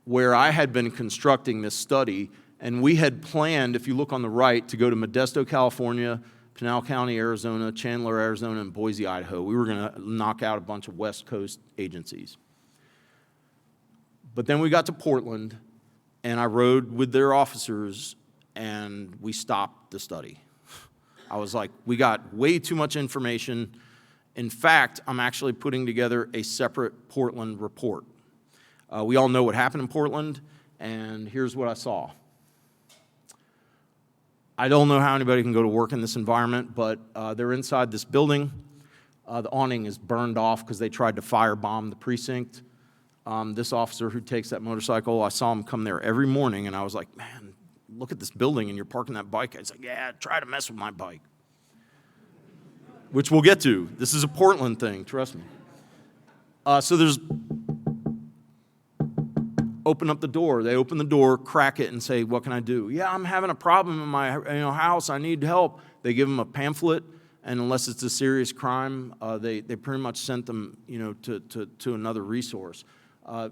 where I had been constructing this study, and we had planned, if you look on the right, to go to Modesto, California, Pinal County, Arizona, Chandler, Arizona, and Boise, Idaho. We were going to knock out a bunch of West Coast agencies. But then we got to Portland, and I rode with their officers, and we stopped the study. I was like, we got way too much information. In fact, I'm actually putting together a separate Portland report. We all know what happened in Portland, and here's what I saw. I don't know how anybody can go to work in this environment, but they're inside this building. The awning is burned off because they tried to firebomb the precinct. This officer who takes that motorcycle, I saw him come there every morning, and I was like, man, look at this building, and you're parking that bike. He's like, yeah, try to mess with my bike. Which we'll get to. This is a Portland thing, trust me. So there's, open up the door. They open the door, crack it, and say, what can I do? Yeah, I'm having a problem in my house. I need help. They give them a pamphlet, and unless it's a serious crime, they pretty much sent them to another resource.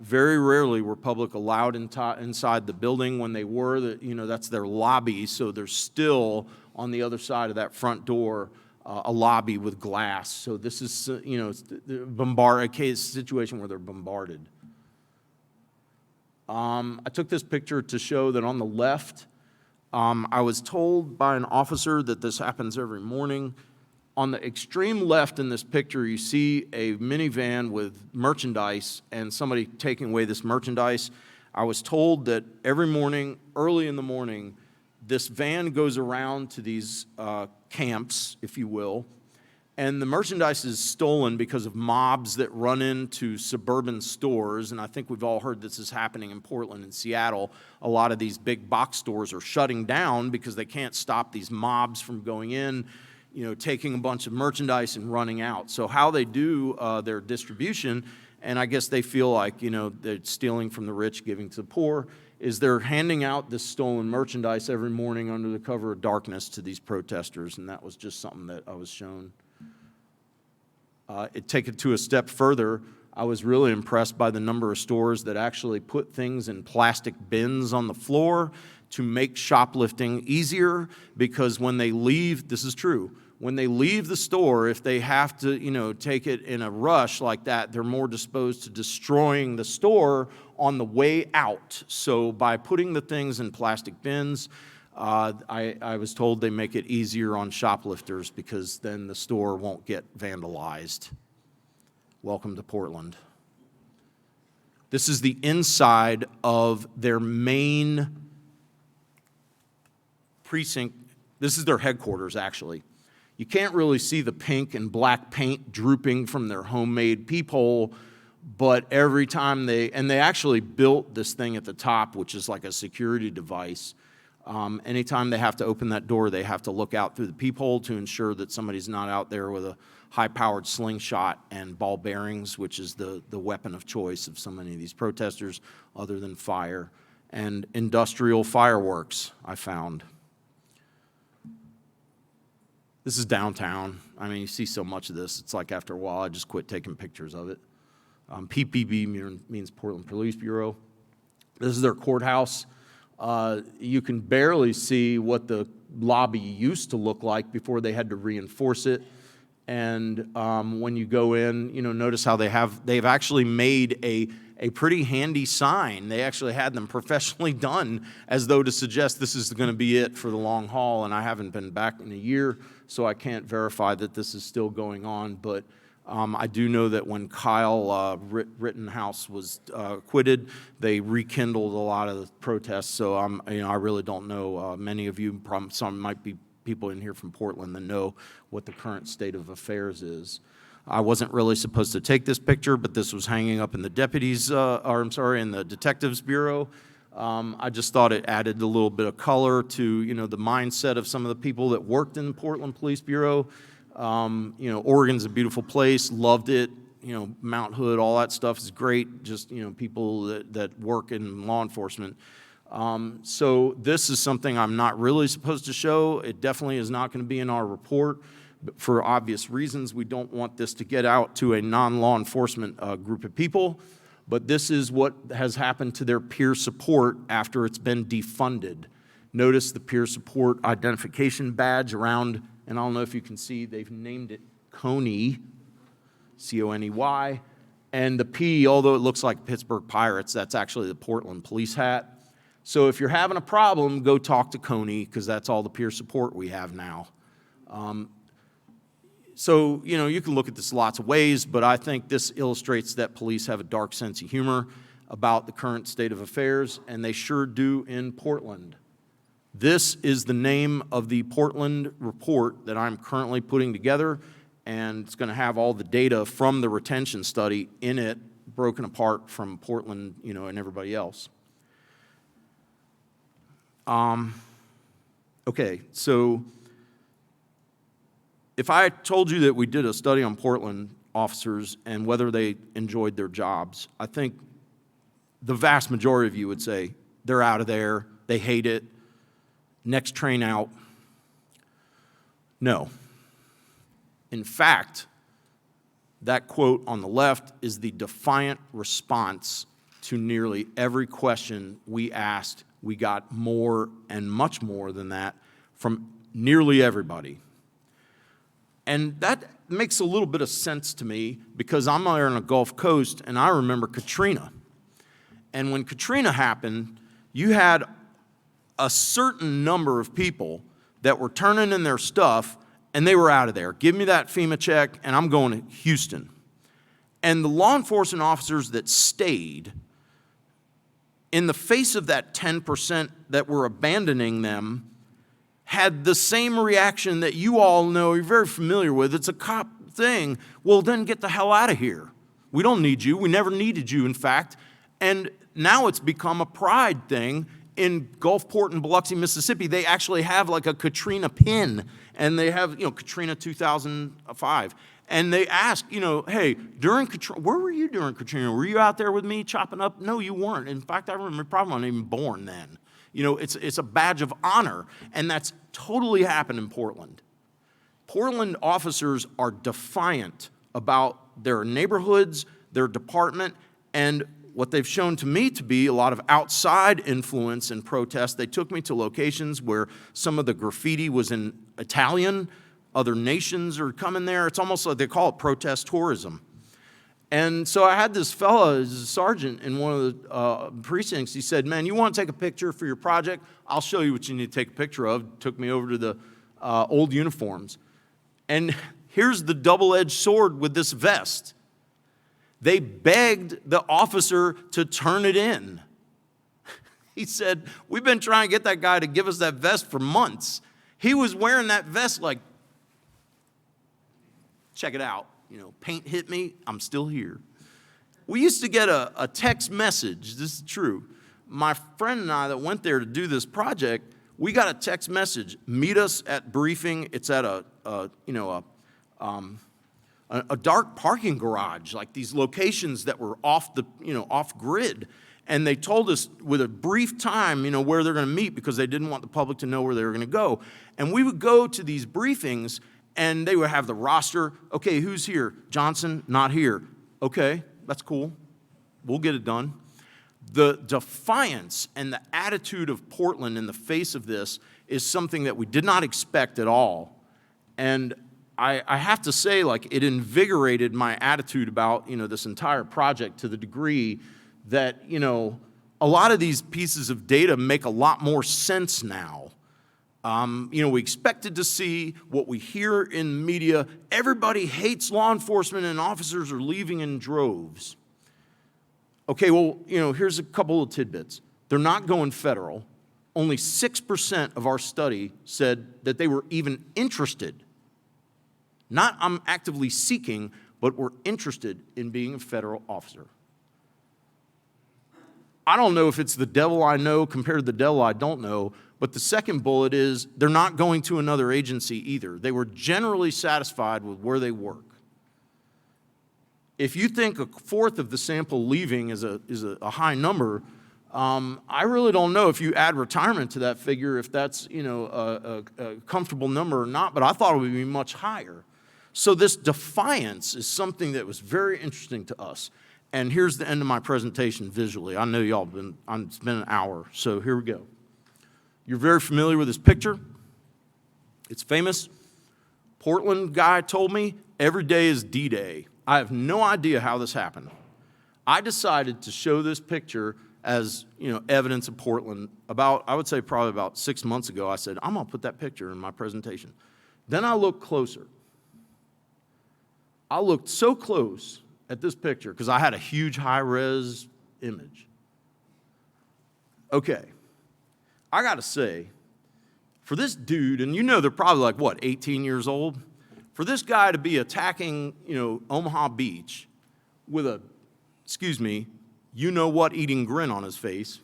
Very rarely were public allowed inside the building. When they were, that's their lobby, so they're still on the other side of that front door, a lobby with glass. So this is, a case situation where they're bombarded. I took this picture to show that on the left, I was told by an officer that this happens every morning. On the extreme left in this picture, you see a minivan with merchandise and somebody taking away this merchandise. I was told that every morning, early in the morning, this van goes around to these camps, if you will, and the merchandise is stolen because of mobs that run into suburban stores. And I think we've all heard this is happening in Portland and Seattle. A lot of these big box stores are shutting down because they can't stop these mobs from going in, taking a bunch of merchandise and running out. So how they do their distribution, and I guess they feel like, they're stealing from the rich, giving to the poor, is they're handing out this stolen merchandise every morning under the cover of darkness to these protesters, and that was just something that I was shown. Take it to a step further, I was really impressed by the number of stores that actually put things in plastic bins on the floor to make shoplifting easier, because when they leave, this is true, when they leave the store, if they have to, take it in a rush like that, they're more disposed to destroying the store on the way out. So by putting the things in plastic bins, I was told they make it easier on shoplifters because then the store won't get vandalized. Welcome to Portland. This is the inside of their main precinct. This is their headquarters, actually. You can't really see the pink and black paint drooping from their homemade peephole, but every time they actually built this thing at the top, which is like a security device. Anytime they have to open that door, they have to look out through the peephole to ensure that somebody's not out there with a high-powered slingshot and ball bearings, which is the weapon of choice of so many of these protesters, other than fire, and industrial fireworks, I found. This is downtown. I mean, you see so much of this. It's like after a while, I just quit taking pictures of it. PPB means Portland Police Bureau. This is their courthouse. You can barely see what the lobby used to look like before they had to reinforce it. And when you go in, notice how they've actually made a pretty handy sign. They actually had them professionally done as though to suggest this is going to be it for the long haul. And I haven't been back in a year, so I can't verify that this is still going on. But I do know that when Kyle Rittenhouse was acquitted, they rekindled a lot of the protests. So I really don't know. Many of you, some might be people in here from Portland that know what the current state of affairs is. I wasn't really supposed to take this picture, but this was hanging up in the in the detectives bureau. I just thought it added a little bit of color to the mindset of some of the people that worked in the Portland Police Bureau. Oregon's a beautiful place, loved it. Mount Hood, all that stuff is great. Just people that work in law enforcement. So this is something I'm not really supposed to show. It definitely is not going to be in our report. But for obvious reasons, we don't want this to get out to a non-law enforcement group of people. but this is what has happened to their peer support after it's been defunded. Notice the peer support identification badge around, and I don't know if you can see, they've named it Coney, C-O-N-E-Y, and the P, although it looks like Pittsburgh Pirates, that's actually the Portland police hat. So if you're having a problem, go talk to Coney, because that's all the peer support we have now. So, you can look at this lots of ways, but I think this illustrates that police have a dark sense of humor about the current state of affairs, and they sure do in Portland. This is the name of the Portland report that I'm currently putting together, and it's going to have all the data from the retention study in it, broken apart from Portland, and everybody else. Okay, so if I told you that we did a study on Portland officers and whether they enjoyed their jobs, I think the vast majority of you would say they're out of there, they hate it, next train out. No. In fact, that quote on the left is the defiant response to nearly every question we asked. We got more and much more than that from nearly everybody. And that makes a little bit of sense to me because I'm there on the Gulf Coast and I remember Katrina. And when Katrina happened, you had a certain number of people that were turning in their stuff and they were out of there. Give me that FEMA check and I'm going to Houston. And the law enforcement officers that stayed, in the face of that 10% that were abandoning them, had the same reaction that you all know, you're very familiar with. It's a cop thing. Well, then get the hell out of here. We don't need you. We never needed you, in fact. And now it's become a pride thing. In Gulfport and Biloxi, Mississippi, they actually have like a Katrina pin. And they have, Katrina 2005. And they ask, hey, during Katrina, where were you during Katrina? Were you out there with me chopping up? No, you weren't. In fact, I remember probably not even born then. It's a badge of honor, and that's totally happened in Portland. Portland officers are defiant about their neighborhoods, their department, and what they've shown to me to be a lot of outside influence and protest. They took me to locations where some of the graffiti was in Italian. Other nations are coming there. It's almost like they call it protest tourism. And so I had this fella, a sergeant in one of the precincts. He said, man, you want to take a picture for your project? I'll show you what you need to take a picture of. Took me over to the old uniforms. And here's the double-edged sword with this vest. They begged the officer to turn it in. He said, we've been trying to get that guy to give us that vest for months. He was wearing that vest like, check it out. Paint hit me, I'm still here. We used to get a text message, this is true. My friend and I that went there to do this project, we got a text message, meet us at briefing. It's at a dark parking garage, like these locations that were off grid. And they told us with a brief time, where they're gonna meet because they didn't want the public to know where they were gonna go. And we would go to these briefings and they would have the roster. Okay, who's here? Johnson, not here. Okay, that's cool. We'll get it done. The defiance and the attitude of Portland in the face of this is something that we did not expect at all. And I have to say, it invigorated my attitude about, this entire project to the degree that, a lot of these pieces of data make a lot more sense now. We expected to see what we hear in media. Everybody hates law enforcement and officers are leaving in droves. Okay, well, here's a couple of tidbits. They're not going federal. Only 6% of our study said that they were even interested. Not I'm actively seeking, but were interested in being a federal officer. I don't know if it's the devil I know compared to the devil I don't know, but the second bullet is they're not going to another agency either. They were generally satisfied with where they work. If you think a fourth of the sample leaving is a high number, I really don't know if you add retirement to that figure, if that's a comfortable number or not, but I thought it would be much higher. So this defiance is something that was very interesting to us. And here's the end of my presentation visually. I know y'all it's been an hour, so here we go. You're very familiar with this picture. It's famous. Portland guy told me every day is D-Day. I have no idea how this happened. I decided to show this picture as, evidence of Portland I would say probably about 6 months ago. I said, I'm going to put that picture in my presentation. Then I looked closer. I looked so close at this picture because I had a huge high-res image. Okay, I got to say, for this dude, and they're probably like, 18 years old? For this guy to be attacking, Omaha Beach with a, eating grin on his face,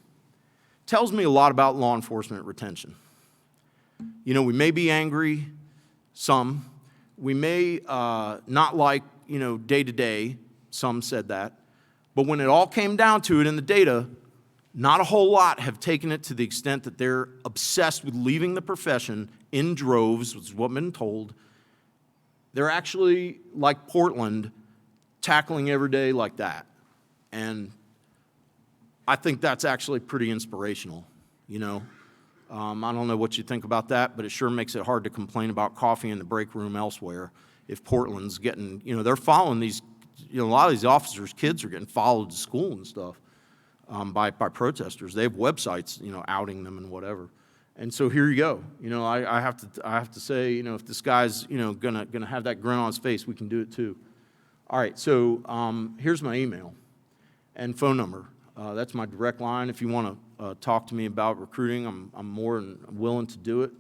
tells me a lot about law enforcement retention. We may be angry, some. We may not like, day to day, some said that. But when it all came down to it in the data, not a whole lot have taken it to the extent that they're obsessed with leaving the profession in droves, which is what I've been told. They're actually, like Portland, tackling every day like that. And I think that's actually pretty inspirational, I don't know what you think about that, but it sure makes it hard to complain about coffee in the break room elsewhere if Portland's getting, they're following these, a lot of these officers' kids are getting followed to school and stuff by protesters. They have websites, outing them and whatever. And so here you go. I have to say, if this guy's, gonna have that grin on his face, we can do it too. All right, so here's my email and phone number. That's my direct line. If you want to talk to me about recruiting, I'm more than willing to do it.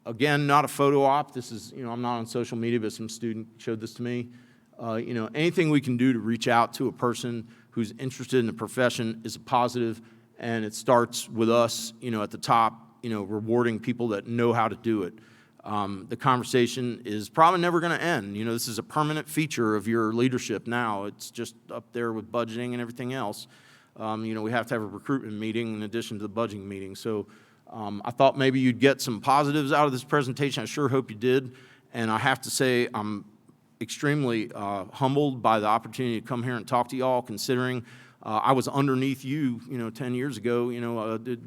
Again, not a photo op. This is, I'm not on social media, but some student showed this to me. Anything we can do to reach out to a person who's interested in the profession is a positive, and it starts with us, at the top, rewarding people that know how to do it. The conversation is probably never going to end. This is a permanent feature of your leadership now. It's just up there with budgeting and everything else. We have to have a recruitment meeting in addition to the budgeting meeting. So I thought maybe you'd get some positives out of this presentation. I sure hope you did. And I have to say I'm extremely humbled by the opportunity to come here and talk to y'all, considering I was underneath you, 10 years ago,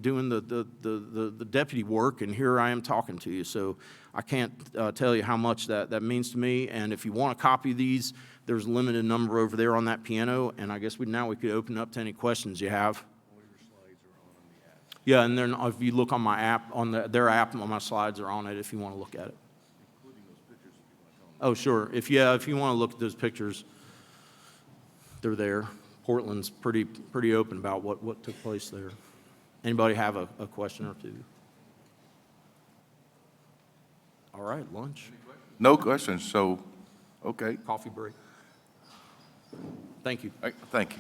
doing the deputy work, and here I am talking to you. So I can't tell you how much that means to me. And if you want a copy of these, there's a limited number over there on that piano. And I guess now we could open up to any questions you have. All your slides are on the app. Yeah, and then if you look on my app, their app, my slides are on it if you want to look at it. Including those pictures if you want to tell them. Oh, sure. If you want to look at those pictures, they're there. Portland's pretty open about what took place there. Anybody have a question or two? All right, lunch. No questions, so, okay. Coffee break. Thank you. All right, thank you.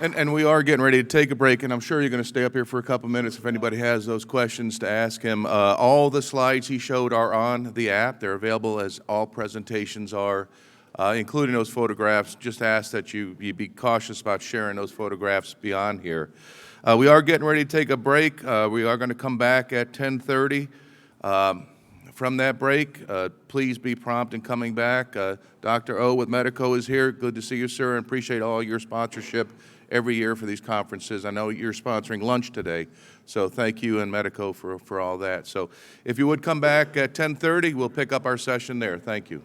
And we are getting ready to take a break, and I'm sure you're going to stay up here for a couple minutes if anybody has those questions to ask him. All the slides he showed are on the app. They're available as all presentations are, including those photographs. Just ask that you be cautious about sharing those photographs beyond here. We are getting ready to take a break. We are going to come back at 10:30. From that break, please be prompt in coming back. Dr. O with Medico is here. Good to see you, sir, and appreciate all your sponsorship every year for these conferences. I know you're sponsoring lunch today, so thank you and Medico for all that. So if you would come back at 10:30, we'll pick up our session there. Thank you.